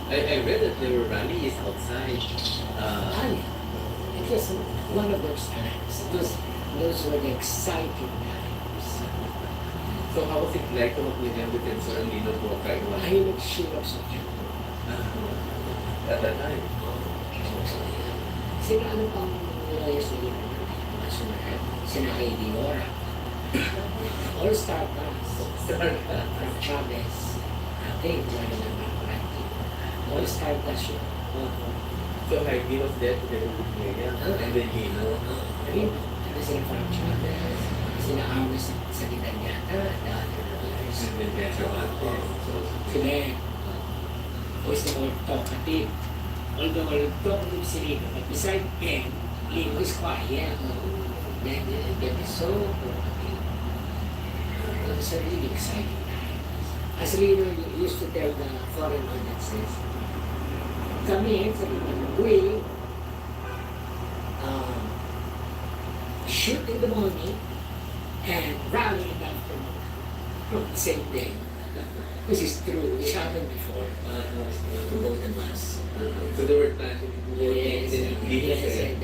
I read that there were rallies outside. It was one of those times. Those were the exciting times. So how was it like to work with him Defensor Lino Broca? I look sure of something. At that time? Sino ano pang lawyers na dito? Sina Heidi Ora. All-star cast. From Chavez. I think one of them are correcting. All-star cast yun. So Heidi was there together with Miriam and then Lino. Ayun, ano sila from Chavez? Sila Armas sa Litanyata, the other lawyers. And then Metro Ate. Sila, always the more talkative. Although talkative si Lino, but beside him, Lino is quiet. That is so talkative. It was a really exciting time. As Lino used to tell the foreign audiences, kami, we shoot in the morning and rally in the afternoon from the same day. This is true. It's happened before to both of us. So they were planning to do Yes, yes, and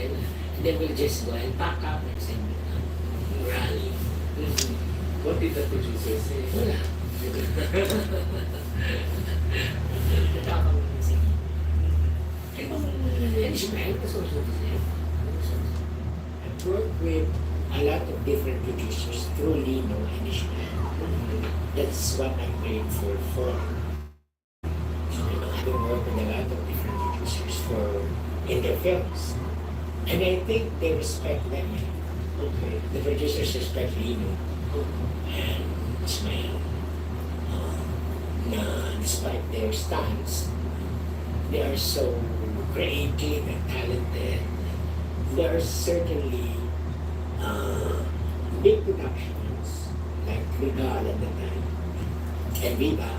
then we'll just go and pack up and say, rally. What did the producer say? Wala. Natapang sige. And Ismael was also the same. I worked with a lot of different producers through Lino and Ismael. That's what I'm grateful for. I've been working with a lot of different producers in their films. And I think they respect them. Okay. The producers respect Lino and Ismael. Na despite their stunts, they are so creative and talented. There are certainly big productions like Regal at the time and Viva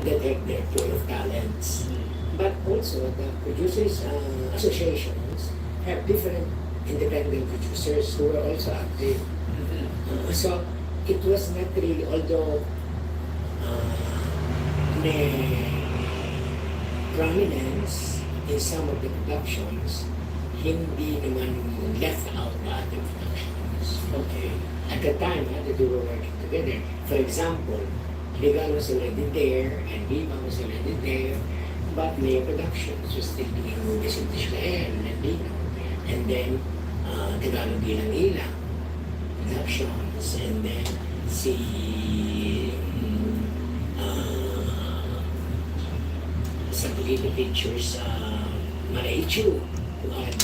that have their pool of talents. But also the producers associations have different independent producers who are also active. So it was not really, although may prominence in some of the productions, hindi naman left out the other productions. Okay. At the time, they were working together. For example, Regal was already there, and Viva was already there, but Maya Productions was still doing movies with Ishmael and Lino. And then, Tagalog Ilang-Ilang Productions, and then si sa Filipino Pictures, Maraichu, who had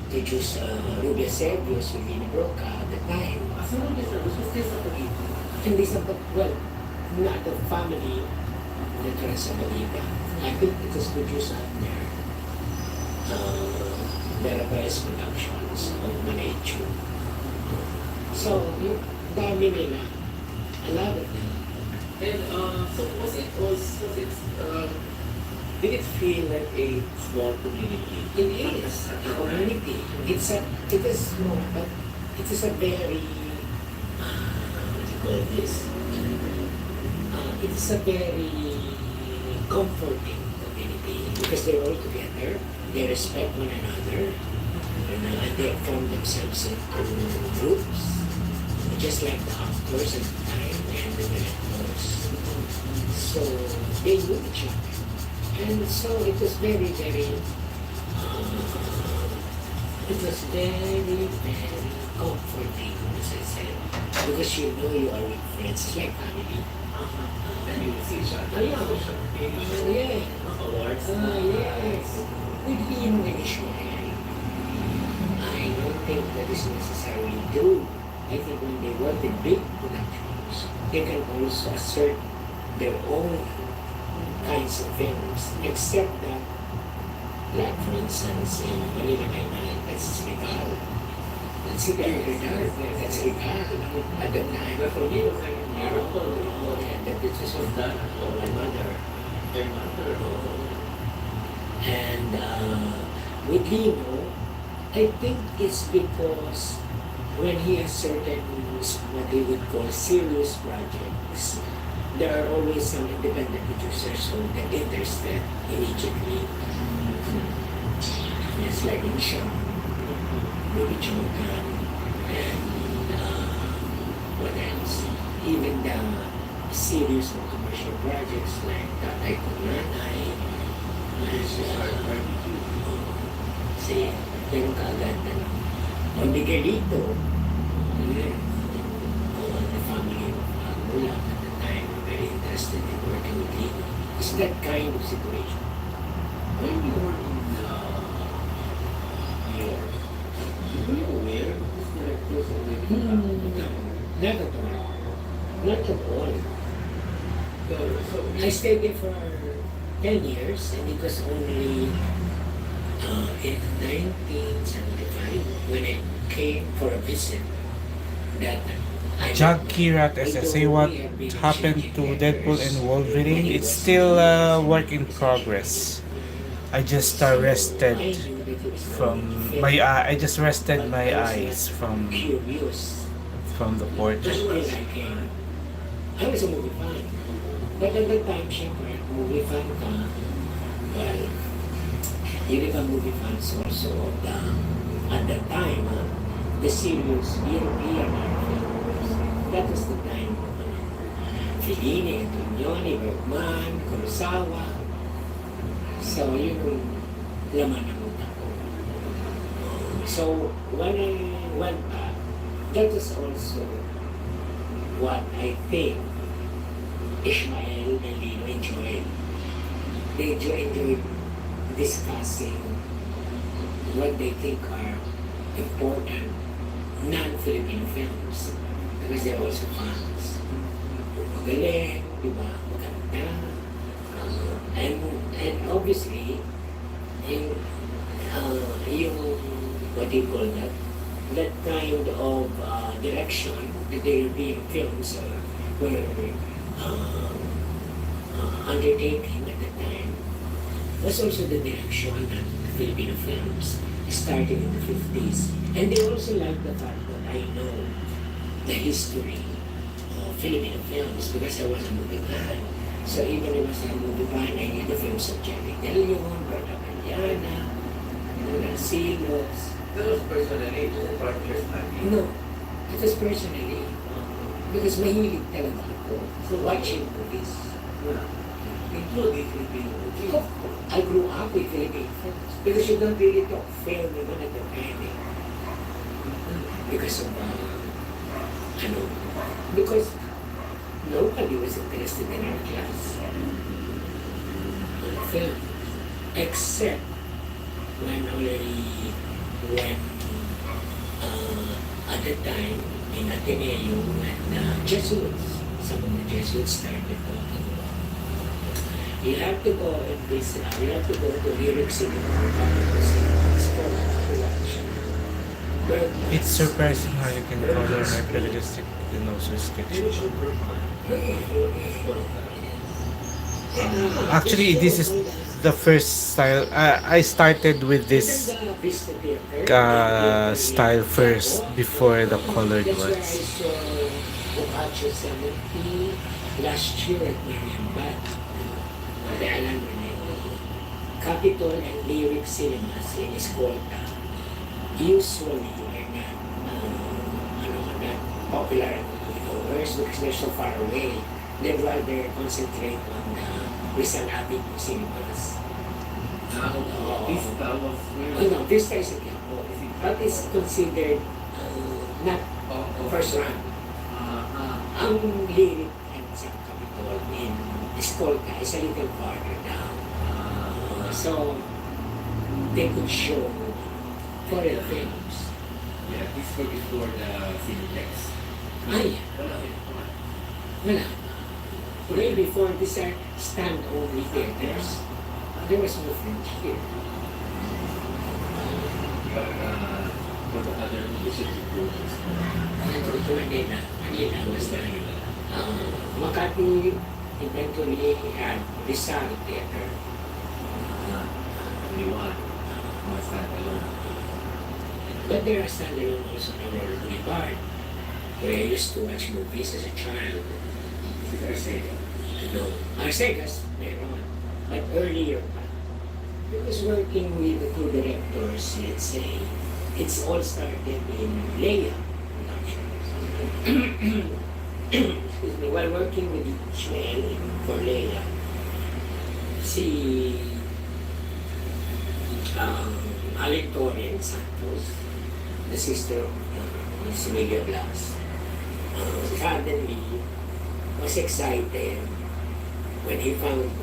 produced Rubia Servios with Lino Broca at the time. So what is this a Polito? Hindi sa, well, not the family that runs sa Balita. I think it was produced out there. Verapes Productions of Manaichu. So, yung dami nila, a lot of them. And so did it feel like a small community? It is a community. It is small, but it is a very, what do you call this? It is a very comforting community because they're all together, they respect one another, and they form themselves into groups, just like the actors at the time and the directors. So they knew each other. And so it was very, very comforting, as I said, because you know you are with friends, it's like family. And you see each other. Yeah. Yeah. Awards. Yes. With Lino and Ishmael, I don't think that is necessarily true. I think when they work in big productions, they can also assert their own kinds of films, except that, like for instance, in Manila Kaiman, that's Regal. That's it, that's it. At the time, But for me, it was like a miracle, you know, that it was was done at all. my mother. Their mother. And with Lino, I think it's because when he has certain, what they would call serious projects, there are always some independent producers who get interested immediately. It's like in Sean, maybe Chokan, and what else? Even the series of commercial projects like Tatay Kong Nanay, say, pero kaagad na lang. O Miguelito, the family of Mulak at the time were very interested in working with Lino. It's that kind of situation. When you were in New York, were you aware of this director's already Not at all. Not at all. So, I stayed there for 10 years and it was only in 1975 when I came for a visit that Jack Kirat SSA, what happened to Deadpool and Wolverine? It's still a work in progress. I just rested from my I just rested my eyes from curious. the portrait. Just when I came, I was a movie fan. But at that time, syempre, movie fan ka, well, you become movie fans also of the, at that time, the serious European films. That was the time of Fellini, Antonioni, Bergman, Kurosawa. So, yun yung laman ng utak ko. So, when I went back, that was also what I think Ishmael and Lino enjoyed. They enjoyed discussing what they think are important non-Filipino films because they're also fans. Magaling, di ba? Maganda. And obviously, yung what do you call that? That kind of direction that the European films were undertaking at the time was also the direction that Filipino films starting in the 50s. And they also like the fact that I know the history of Filipino films because I was a movie fan. So even if I was a movie fan, I knew the films of Jerry De Leon, Berta Caliana, Silos. that was personally or personally? No, it was personally. Because mahilig talaga ako watching movies. Including Filipino movies. I grew up with Filipino films. Because you don't really talk film naman at the time. Because of, because nobody was interested in our class on film. Except when at the time, in Ateneo and Jesuits, some of the Jesuits started talking about. You have to go and visit, you have to go to Lyric Cinema or Tropical Cinema. It's for watch. It's surprising how you can color like realistic and also sketchy. Actually, this is the first style. I started with this style first before the colored ones. Last year at Mariambat, Capitol and Lyric Cinemas in Escolta usually are not popular goers because they're so far away. They'd rather concentrate on the Rizal Avenue cinemas. Vista was No, Vista is a Quiapo. That is considered not first run. Ang Lyric and sa Capitol in Escolta is a little farther down. So, they could show foreign films. Yeah, this was before the Cineplex. Ay, wala. Way before these are stand-only theaters, there was no French here. But for the other realistic drawings. Ito Manila, was the Makati eventually had Rizal Theater. Only one. One standalone. But there are standalone also on Aurora Boulevard, where I used to watch movies as a child. Arcegas, meron. But earlier pa. I was working with the two directors, let's say. It's all started in Leia Productions. Excuse me, while working with Ishmael for Leia, si Alec Torrens Santos, the sister of Miss Emilia Blas, suddenly was excited when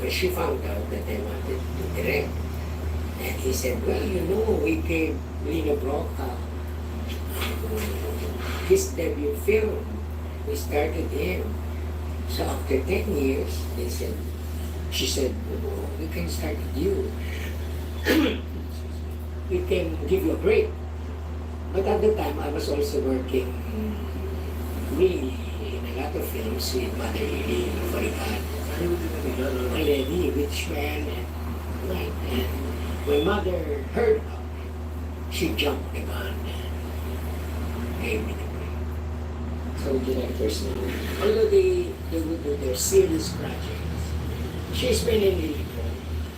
she found out that I wanted to direct. And he said, well, we gave Lino Broca his debut film. We started him. So after 10 years, she said, oh, we can start with you. We can give you a break. But at the time, I was also working really in a lot of films with Mother Lily, Farikat, Lady, Richman, and when Mother heard about it, she jumped the gun and gave me the break. So directors now, although they would do their serious projects, she's been in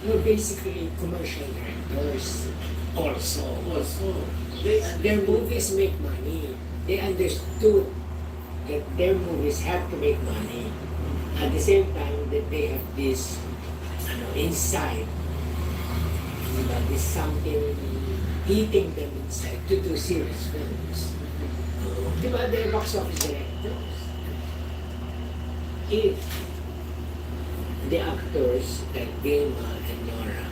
the basically commercial directors also. Their movies make money. They understood that their movies have to make money. At the same time that they have this inside, this something eating them inside to do serious films. Diba, they're box office directors. If the actors like Vilma and Nora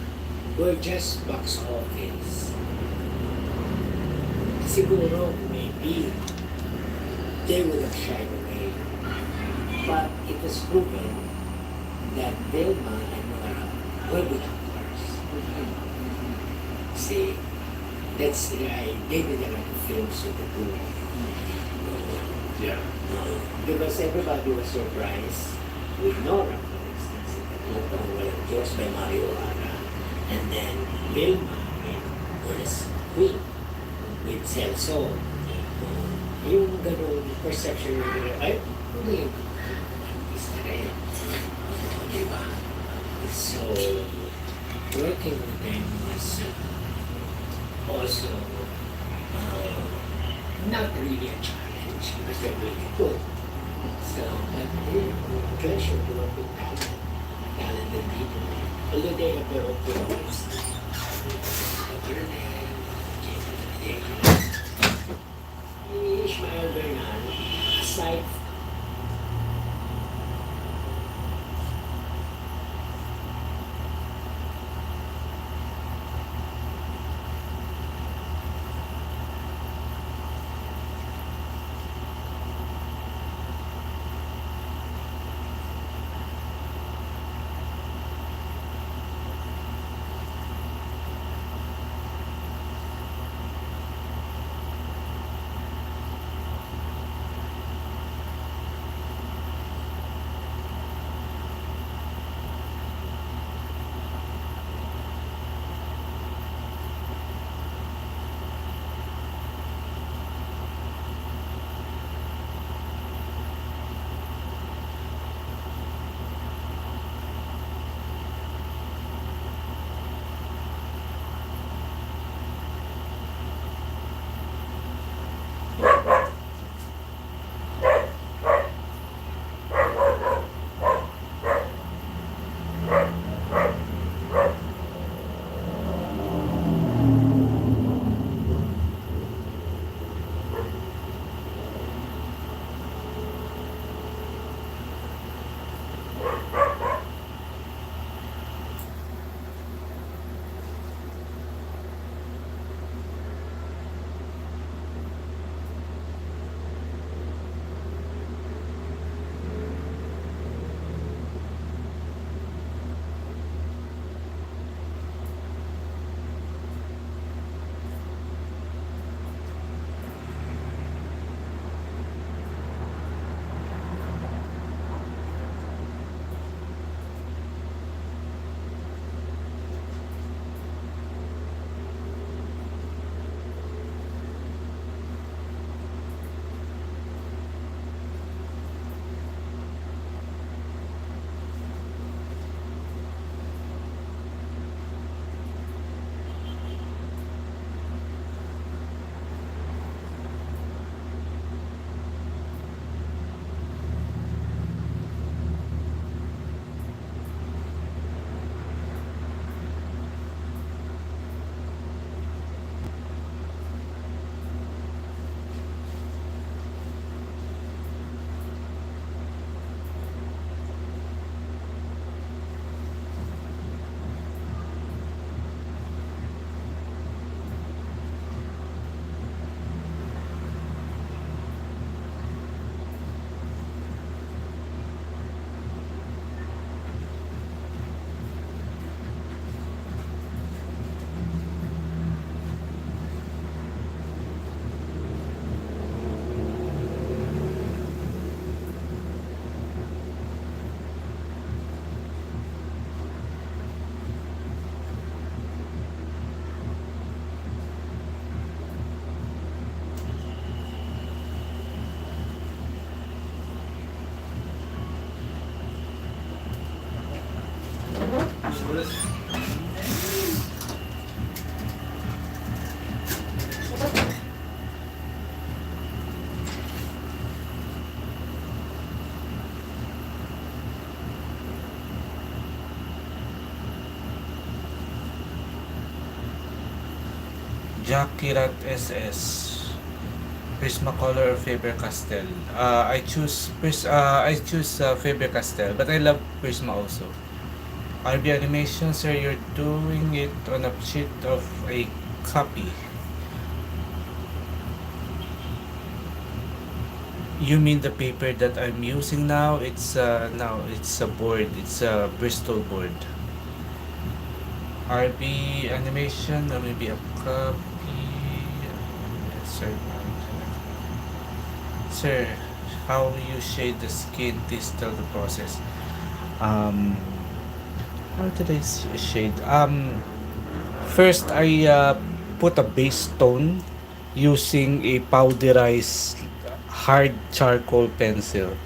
were just box office, siguro maybe they would have shied away. But it was proven that Vilma and Nora were good actors. See, that's why they did a lot of films with the two. Yeah. Because everybody was surprised with Nora, for instance, in the Diyos by Mario Ara, and then Vilma was Queen with Celso. Yung ganung perception nila, ay, ano yung artista na yun? Diba? So, working with them was also not really a challenge because they're really good. So, but pleasure to work with talented people. Although they have their own problems. Ishmael Bernal, aside Jakirat SS. Prismacolor or Faber-Castell. I choose Faber-Castell, but I love Prisma also. RB Animation, sir, you're doing it on a sheet of a copy. You mean the paper that I'm using now? It's a board. It's a Bristol board. RB Animation, maybe a copy. Yes, sir. Sir, how you shade the skin? Please tell the process. Um, how did I shade? First I put a base tone using a powderized hard charcoal pencil.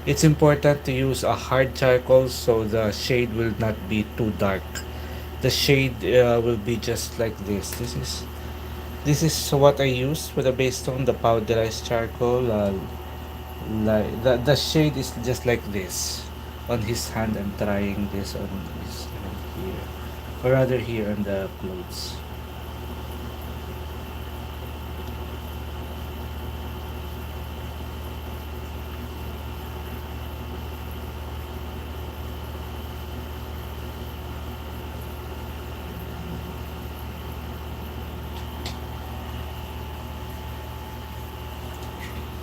It's important to use a hard charcoal so the shade will not be too dark. The shade will be just like this. This is what I use for the base tone, the powderized charcoal. Like the shade is just like this. On his hand, I'm trying this on his hand here, or rather here on the clothes.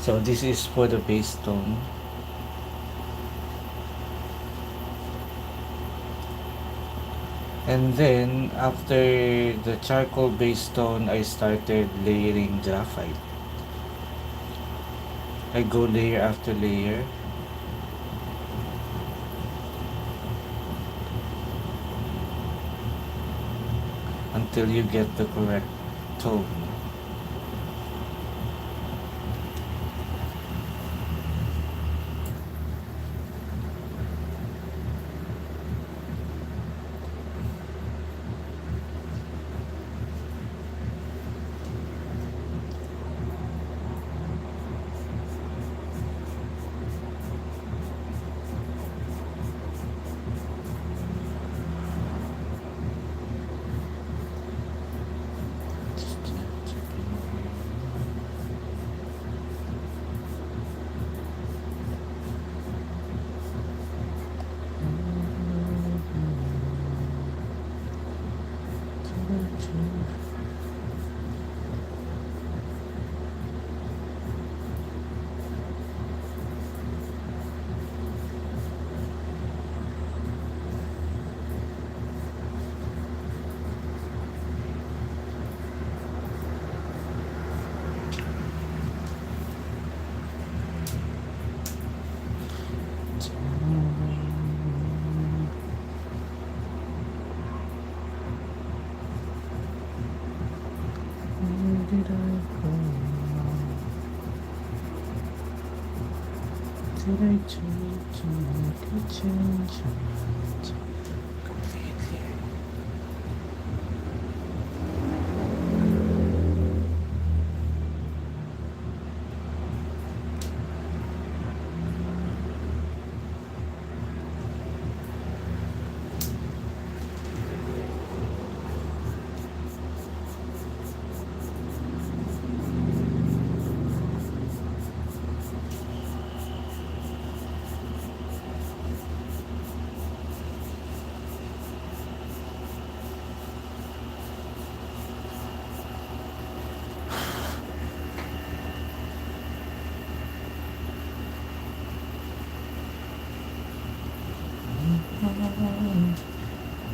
So this is for the base tone. And then after the charcoal base tone, I started layering graphite. I go layer after layer until you get the correct tone. Did I go wrong? Did I try to make a change? Completely.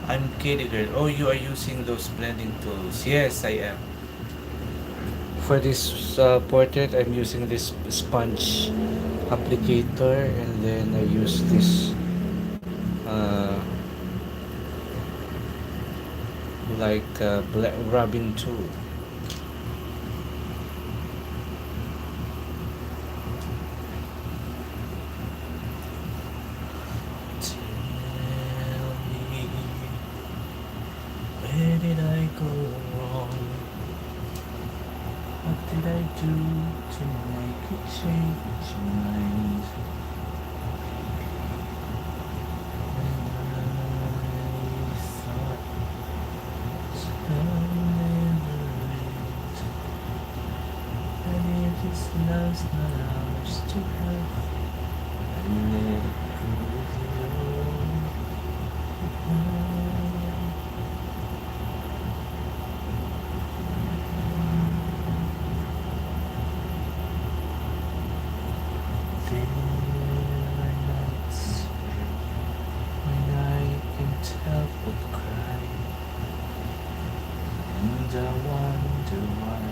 I'm kidding, girl. Oh, you are using those blending tools. Yes, I am. For this portrait, I'm using this sponge applicator, and then I use this uh, rubbing tool. Tell me, where did I go wrong? What did I do to make it change your mind? When I thought I'll never This love's not ours to have. And let it go with you. There are nights when I can't help but cry, and I wonder why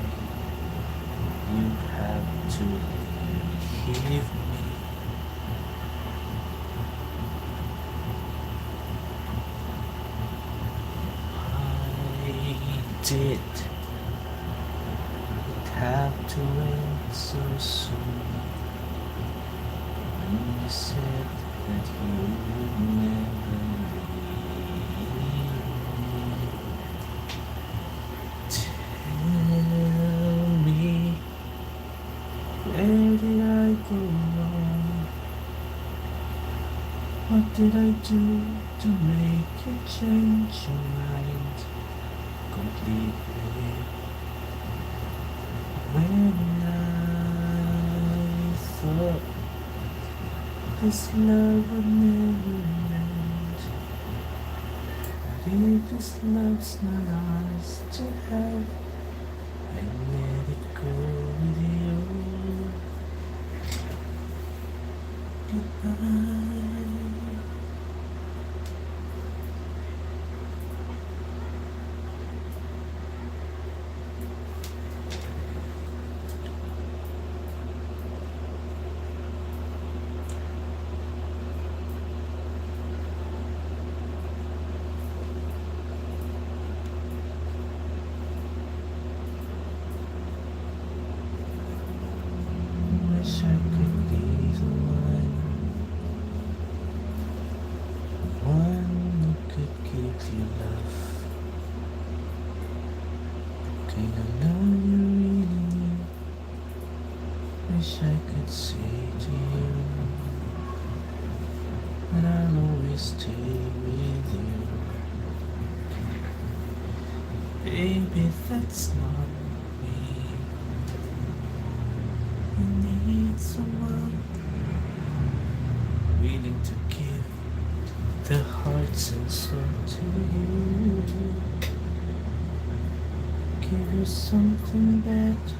you have to leave me. I did it have to end so soon, when you said that you would never leave me. Tell me, where did I go wrong? What did I do to make you change your mind completely? When I thought this love would never end, but if this love's not ours to have, I let it go with you. Goodbye. Wish I could be the one who could give you love, kind of love you really need. Wish I could say to you that I'll always stay with you. Baby, that's not me. I need someone willing to give their hearts and soul to you. Give you something better.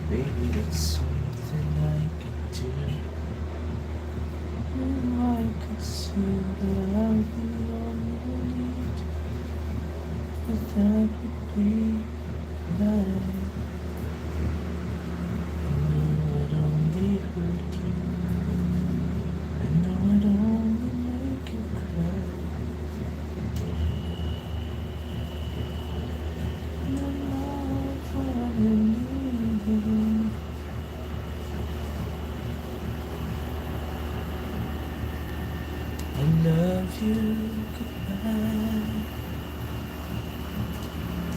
Baby, that's something I could do. If I could see that I'll be all you need, but that would be life. I know I'd only hurt you. I know I'd only make you cry. And I'm not what I need. I love you, goodbye.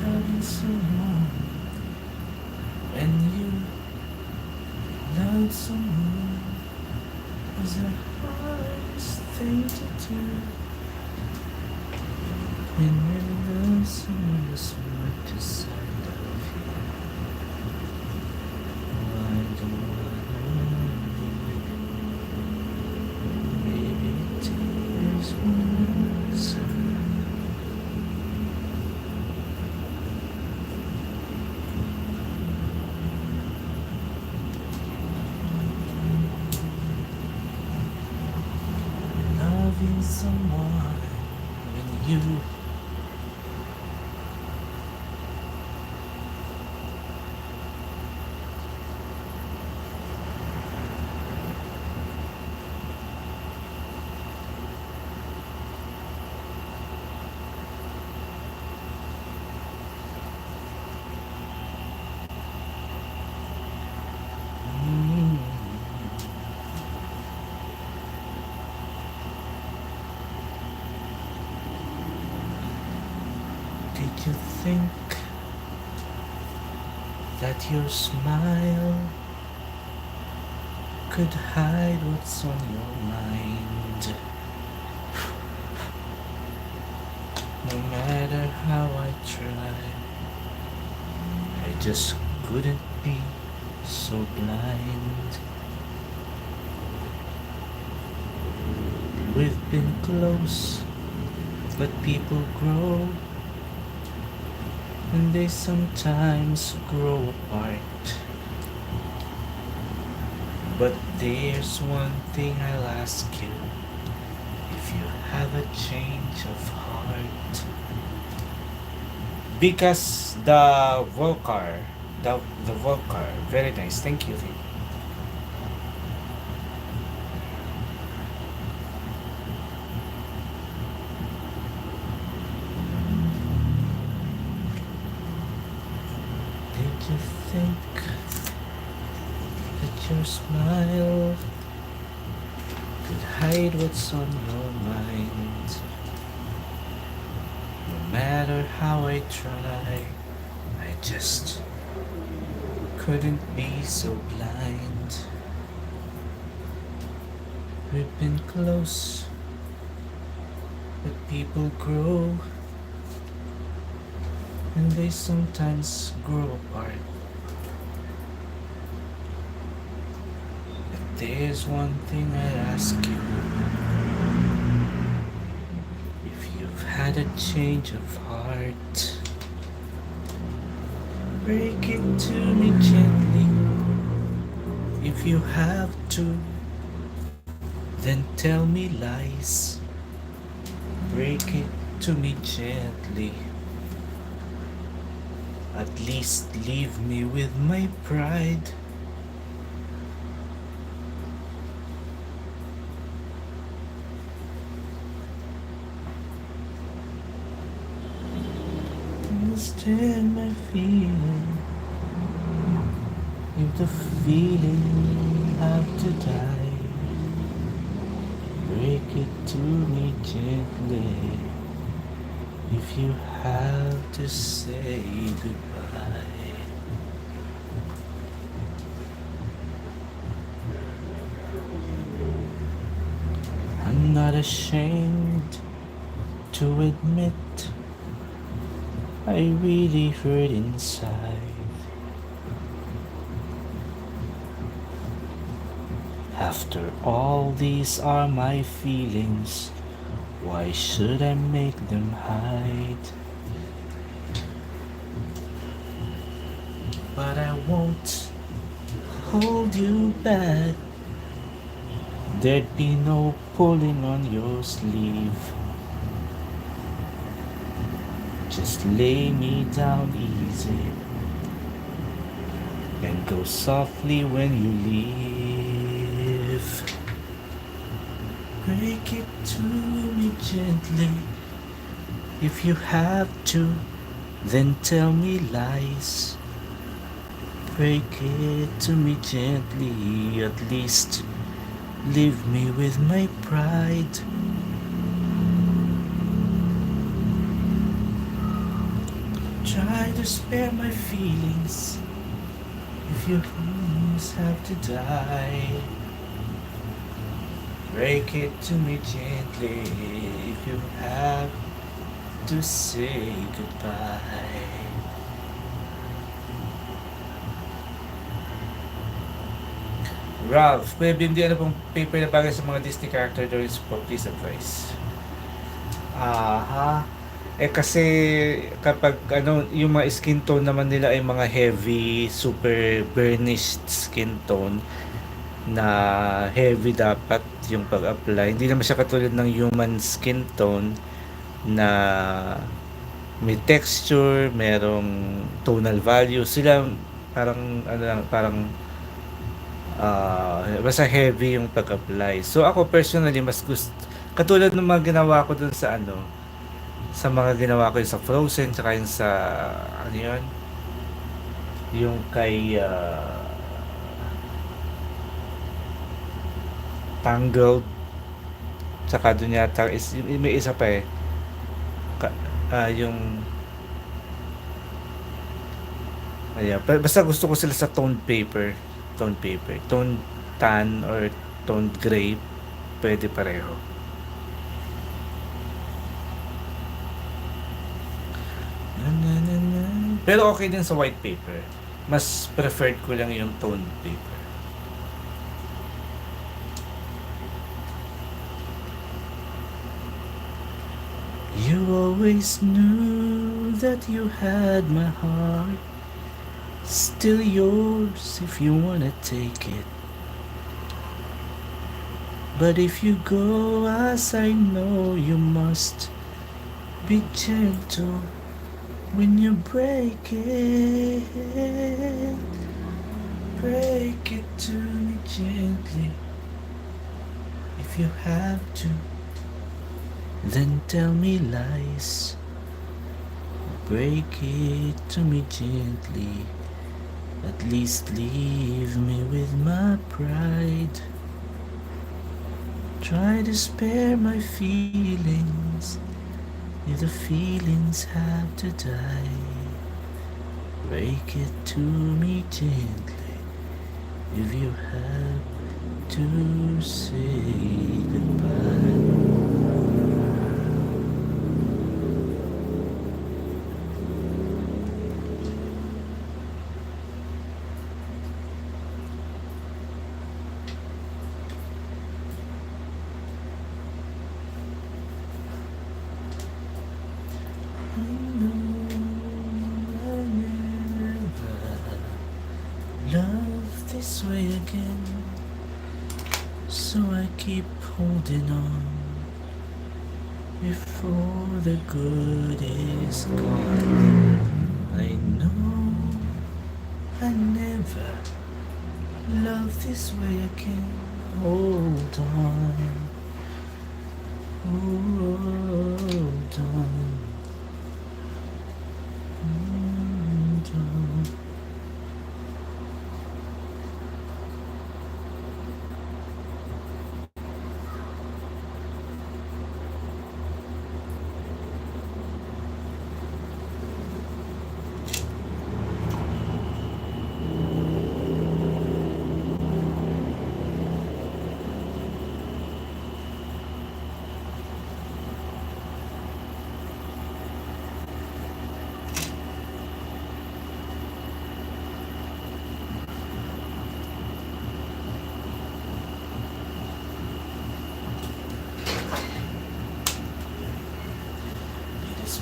Loving someone when you love someone is the hardest thing to do. When you love someone as much as I love you, I don't wanna leave. Maybe tears won't answer. Loving someone when you did you think that your smile could hide what's on your mind? No matter how I tried, I just couldn't be so blind. We've been close, but people grow, and they sometimes grow apart. But there's one thing I'll ask you, if you have a change of heart. Because the Volcar, very nice, thank you. Did you think that your smile could hide what's on your mind? No matter how I try, I just couldn't be so blind. We've been close, but people grow, and they sometimes grow apart. But there's one thing I ask you, if you've had a change of heart, break it to me gently. If you have to, then tell me lies. Break it to me gently. At least leave me with my pride. Understand my feeling. If the feeling have to die, break it to me gently. If you have to say goodbye. I'm not ashamed to admit I really hurt inside. After all, these are my feelings. Why should I make them hide? But I won't hold you back. There'd be no pulling on your sleeve. Just lay me down easy and go softly when you leave. Break it to me gently. If you have to, then tell me lies. Break it to me gently. At least leave me with my pride. Try to spare my feelings. If your dreams have to die, break it to me gently. If you have to say goodbye. Ralph, pwede hindi ano pong paper na bagay sa mga Disney character drawings po, please advise. Aha. Kasi kapag yung mga skin tone naman nila ay mga heavy, super burnished skin tone na heavy dapat yung pag-apply. Hindi naman siya katulad ng human skin tone na may texture, merong tonal value. Sila parang basta heavy yung pag-apply. So ako personally mas gusto katulad ng mga ginawa ko dun sa sa mga ginawa ko sa Frozen tsaka yung sa yung kay Tangled tsaka dun yata may isa pa yung basta gusto ko sila sa toned paper, tone tan or toned gray, pwede pareho. Pero okay din sa white paper. mas preferred ko lang yung tone paper. You always knew that you had my heart, still yours if you wanna take it. But if you go as I know you must, be gentle when you break it. Break it to me gently. If you have to, then tell me lies. Break it to me gently. At least leave me with my pride. Try to spare my feelings if the feelings have to die. Break it to me gently if you have to say goodbye. Love this way again, so I keep holding on before the good is gone. I know I never love this way again. Hold on, hold on, hold on.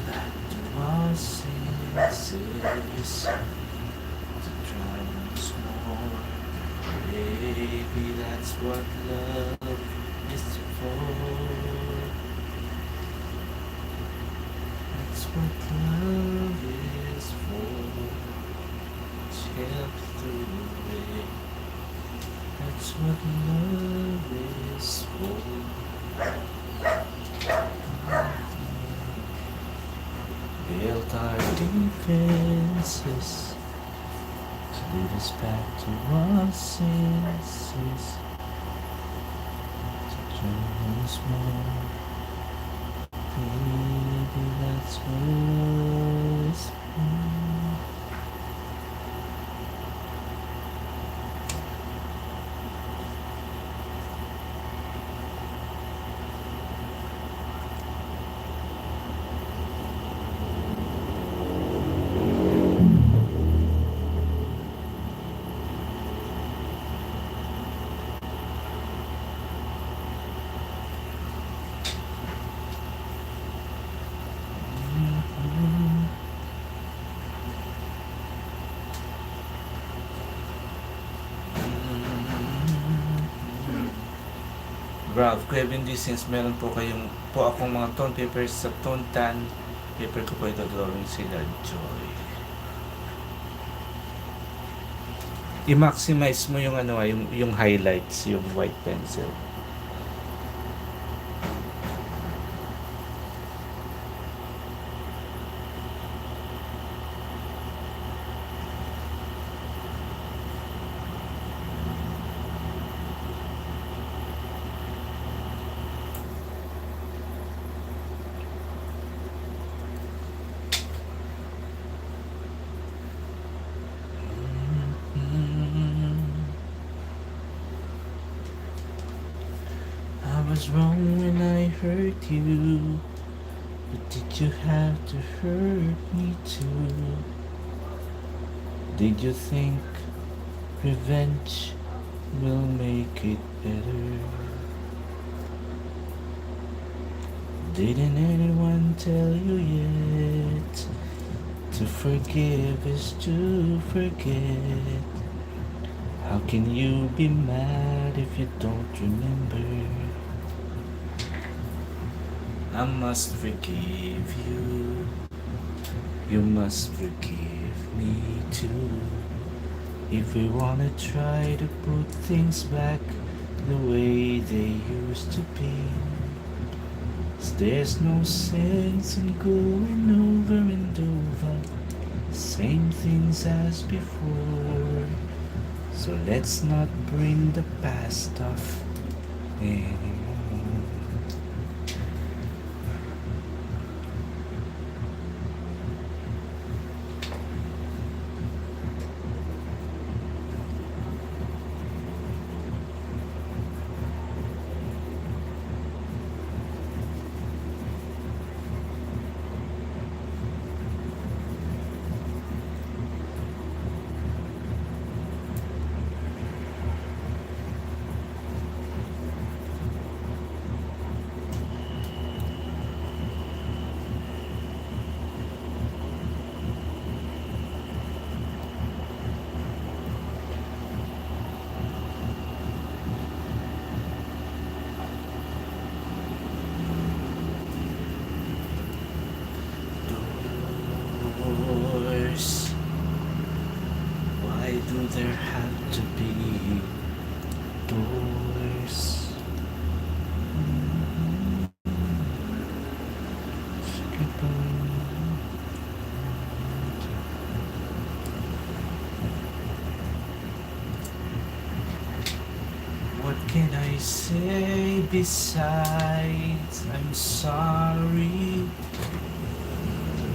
Back to our senses to try once more. Maybe that's what love is for. That's what love is for. Help through the way. That's what love is for. Built our defenses to lead us back to our senses, to try once more. Baby, that's what love is for. Ralph, Kuya Benji, since meron po akong mga tone papers sa tone tan, paper ko po ito drawing sila Joy. I-maximize mo yung yung highlights, yung white pencil. I was wrong when I hurt you, but did you have to hurt me too? Did you think revenge will make it better? Didn't anyone tell you yet? To forgive is to forget. How can you be mad if you don't remember? I must forgive you. You must forgive me too. If we wanna try to put things back the way they used to be, 'cause there's no sense in going over and over same things as before. So let's not bring the past stuff anymore. Doors. Why do there have to be doors? Skip on. What can I say besides I'm sorry?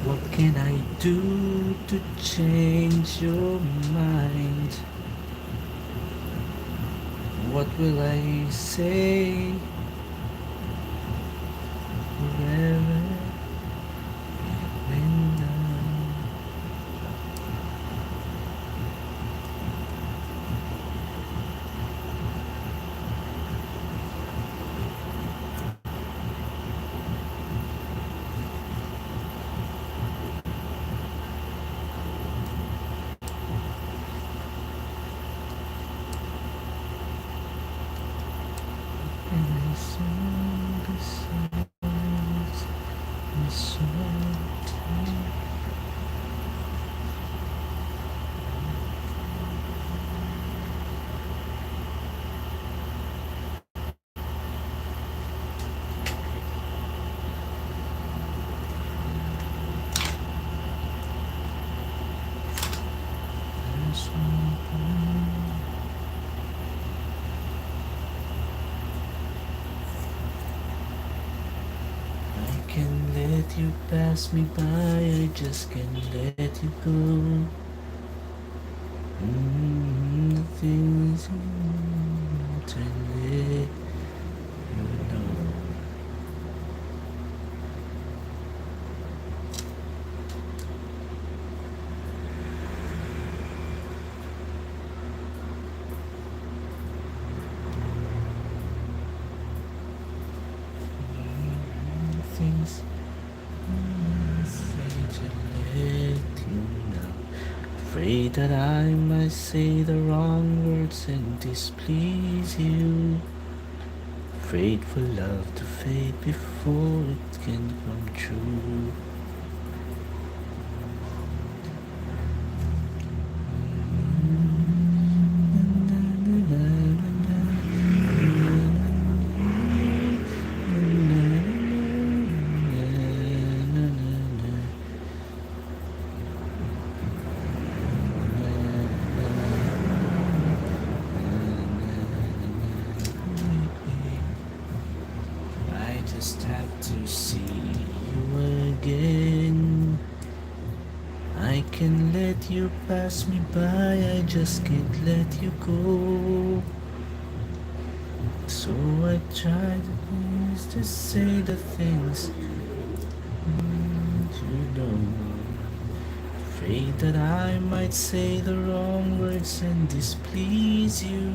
What can I do to change your mind? What will I say? Forever when done. And I sang besides my soul. There's no point. I can let you pass me by, I just can't let you go. The things you want to let you know. Things I say to let you know. Afraid that I might say the wrong words and displease you. Afraid for love to fade before it can come true. I just have to see you again. I can let you pass me by, I just can't let you go. So I try to say the things you know. Afraid that I might say the wrong words and displease you.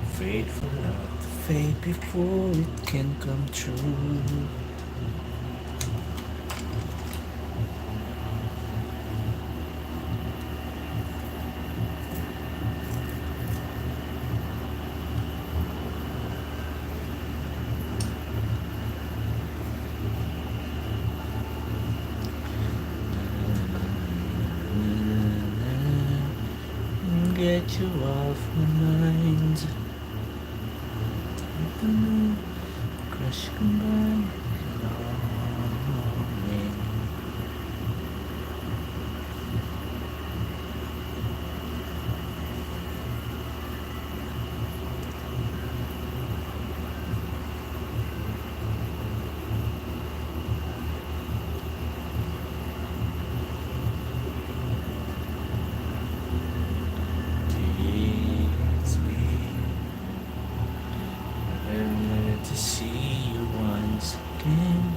Afraid for love to fade before it can come true. Get you off my mind. Crush combine longing. Please me, remember to see you once again.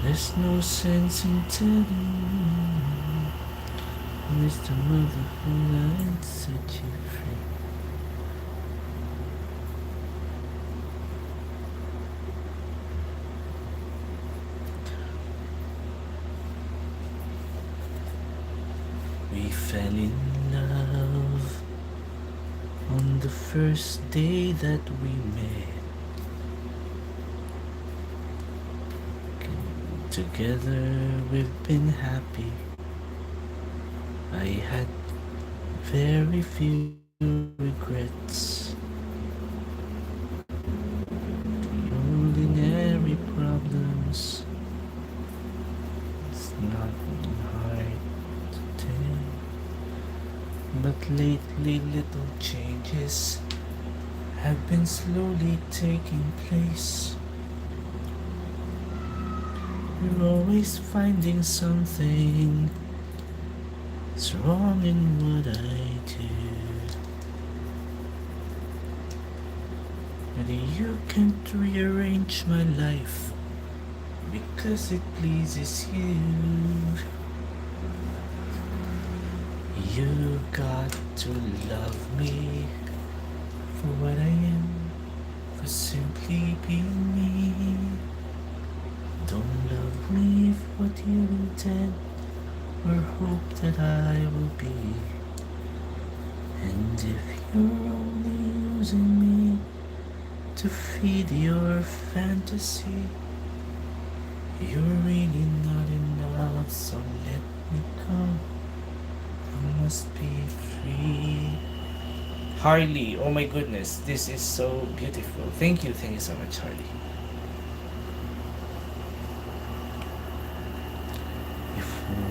There's no sense in telling Mr. Mother who I'd set you free. We fell in love on the first day that we met. Together we've been happy. I had very few regrets. The ordinary problems, it's not hard to tell. But lately little changes have been slowly taking place. You're always finding something is wrong in what I do. But you can't rearrange my life because it pleases you. You got to love me for what I am, for simply being me. Don't love me for what you intend or hope that I will be. And if you're only using me to feed your fantasy, you're really not enough, so let me go. I must be free. Harley, oh my goodness, this is so beautiful. Thank you so much, Harley.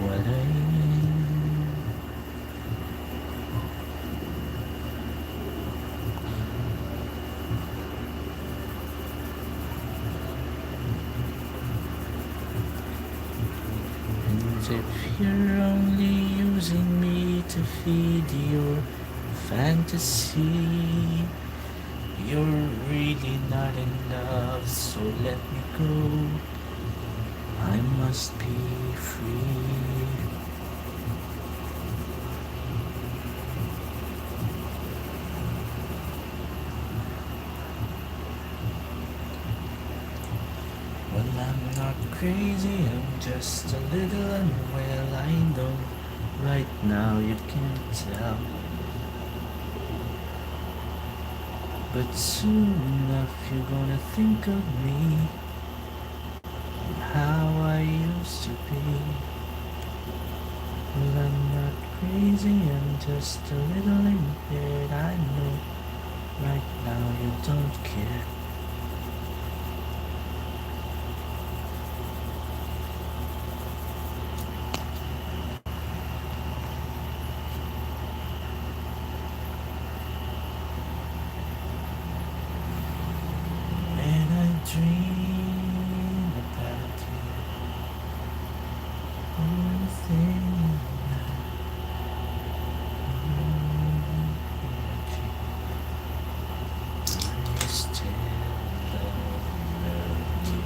What I and if you're only using me to feed your fantasy, you're really not enough, so let me go. I must be free. Well, I'm not crazy, I'm just a little unwell. I know right now you can't tell. But soon enough you're gonna think of me and how I used to be. Well, I'm not crazy, I'm just a little impaired. I know right now you don't care. When I dream about you, only thing I still love you.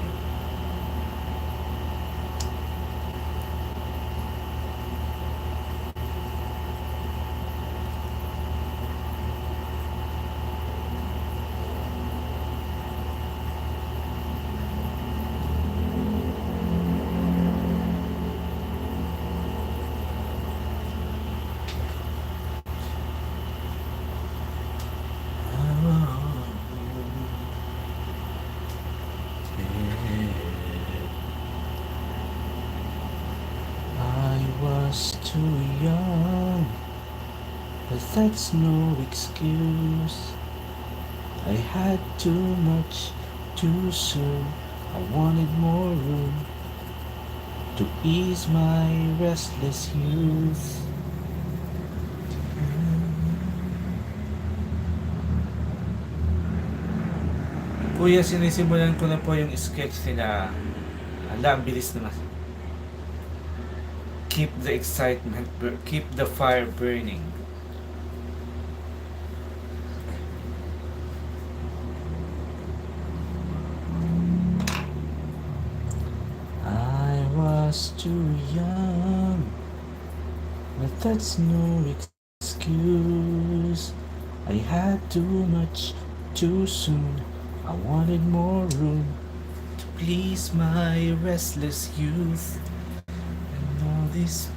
I was too young, but that's no excuse. I had too much too soon. I wanted more room to ease my restless youth. Kuya, sinisimulan ko na po yung sketch nila. Ala, ang bilis naman. Keep the excitement, keep the fire burning. I was too young, but that's no excuse. I had too much too soon. I wanted more room to please my restless youth. And all this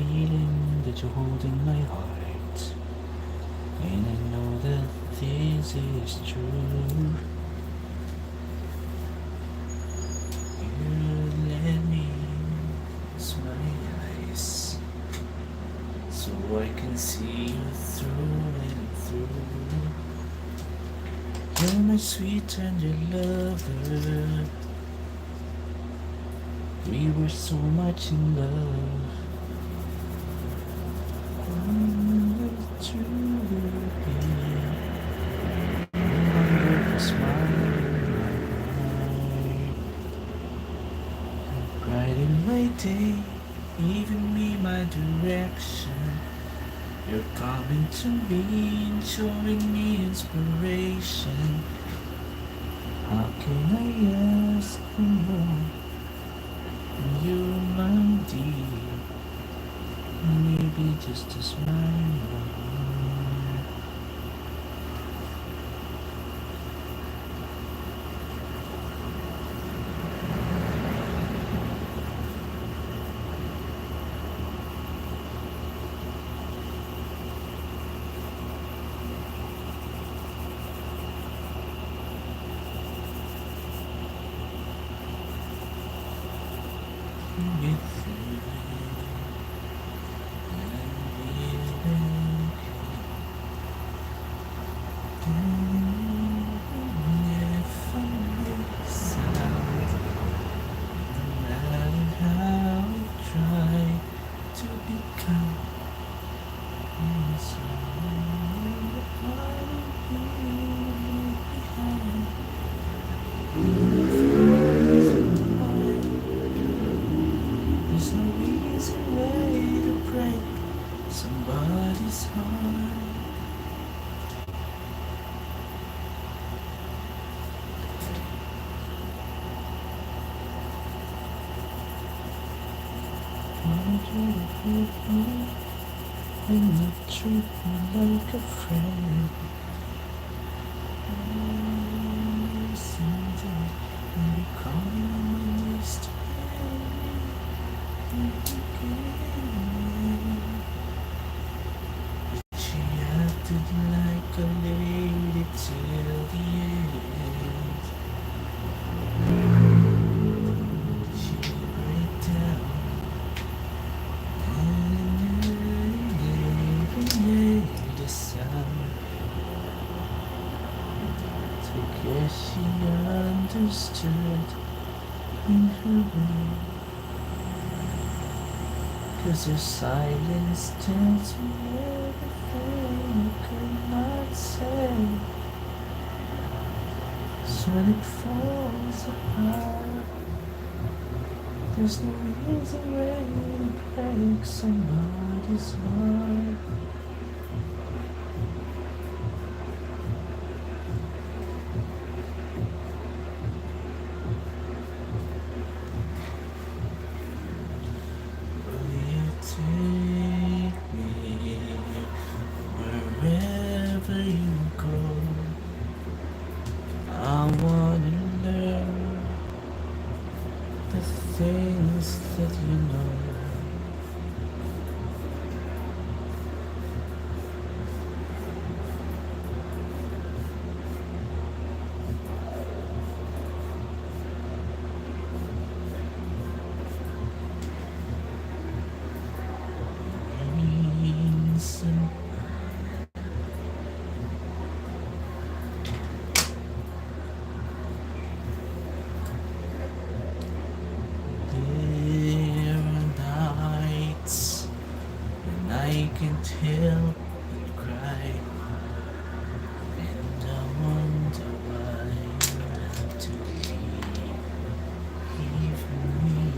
feeling that you're holding my heart, and I know that this is true. You let me close my eyes so I can see you through and through. You're my sweet tender lover. We were so much in love. Brighten my day, giving me my direction. You're coming to me and showing me inspiration. How can I ask for more? You're my dear. Maybe just a smile. And not treat me like a friend. Someday I'll be crawling on my knees to you again. But she acted like a lady till the end. She break down and made a sound. I guess she understood in her way, 'cause her silence tells me everything I could not say. So when it falls apart, there's no easy way to break somebody's heart. Will you take me wherever you go? I wanna learn the things that you know. Listen, there are nights when I can't help but cry, and I wonder why you have to leave me.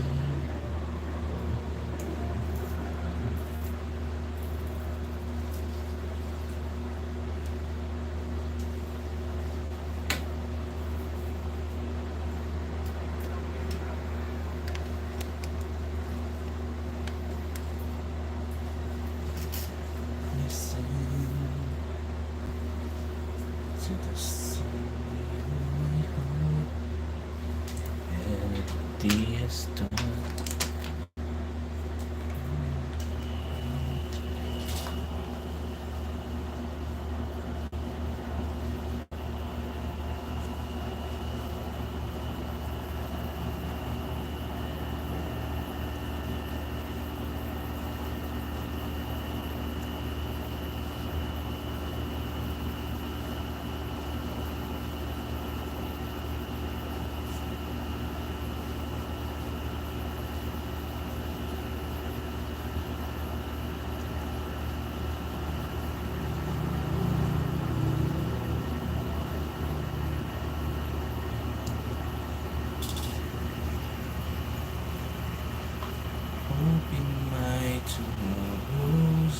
Listen to the song in my heart, and the start. Hoping my tomorrows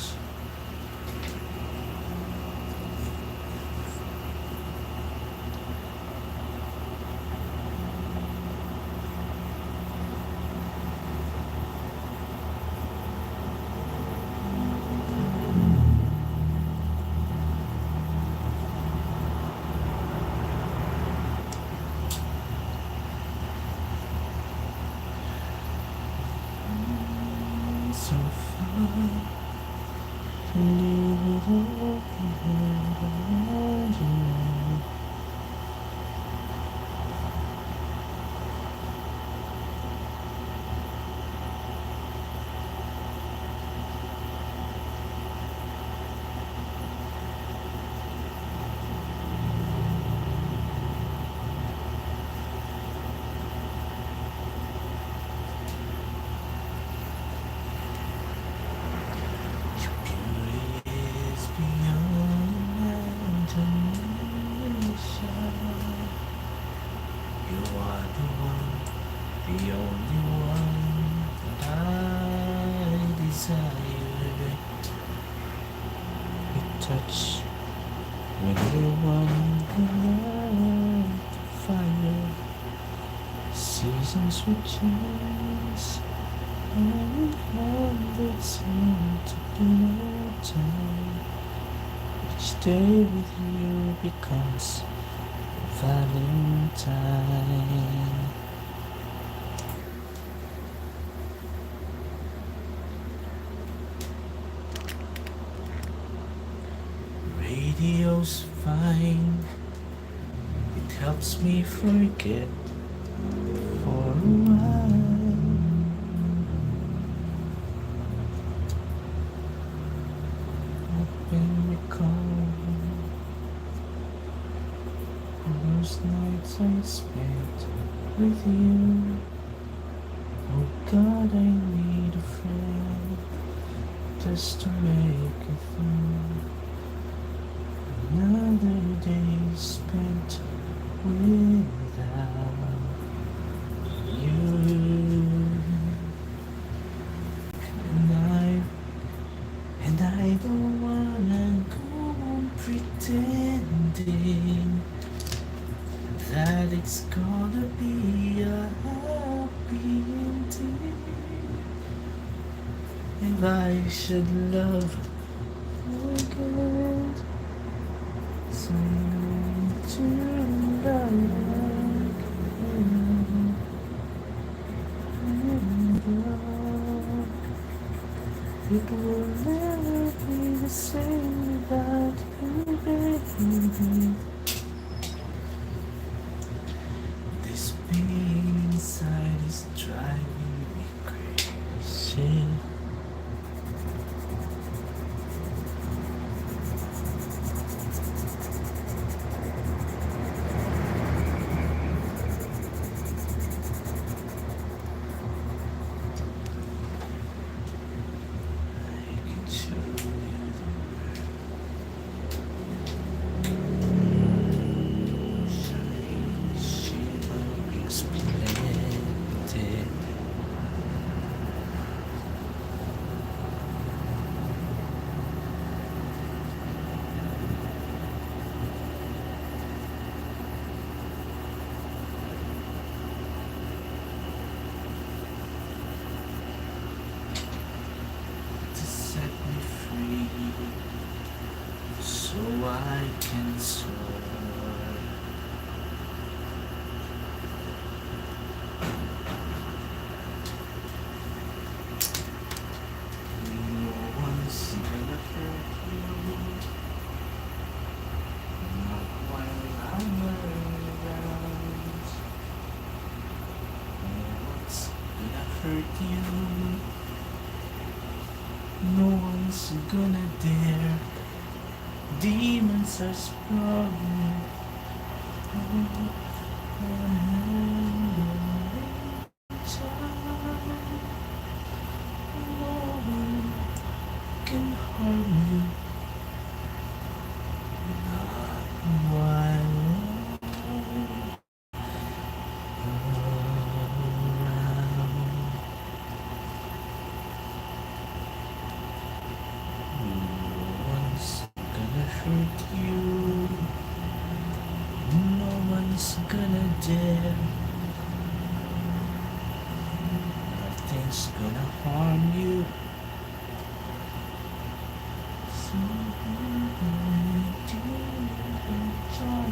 so far to leave it all behind you. Your beauty is beyond imagination. You are the one, the only one that I desire. Your touch when the one who light the fire. Seasons would change, remember seem to be no time. Each day with you becomes Valentine. Radio's fine, it helps me forget for a while. When we call, those nights I spent with you. Oh God, I need a friend just to make it through. Another day spent without you. And I don't wanna go on pretending that it's gonna be a happy ending. If I should love again, someone to love again. It will never be the same without you, baby. This pain inside is driving me crazy. I can show you the shining, shimmering, splendid. To set me free, so I can soar. No one's gonna hurt you, not while I'm around. No one's gonna hurt you. No one's gonna dare. Demons are sprung. No one can harm you. Not while around. No one's gonna hurt you. No one's gonna dare. Nothing's gonna harm you. So do enjoy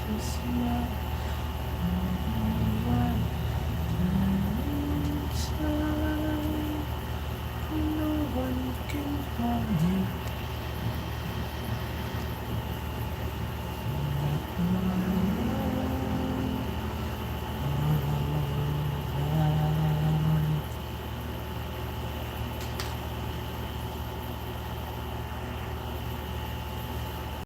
this life.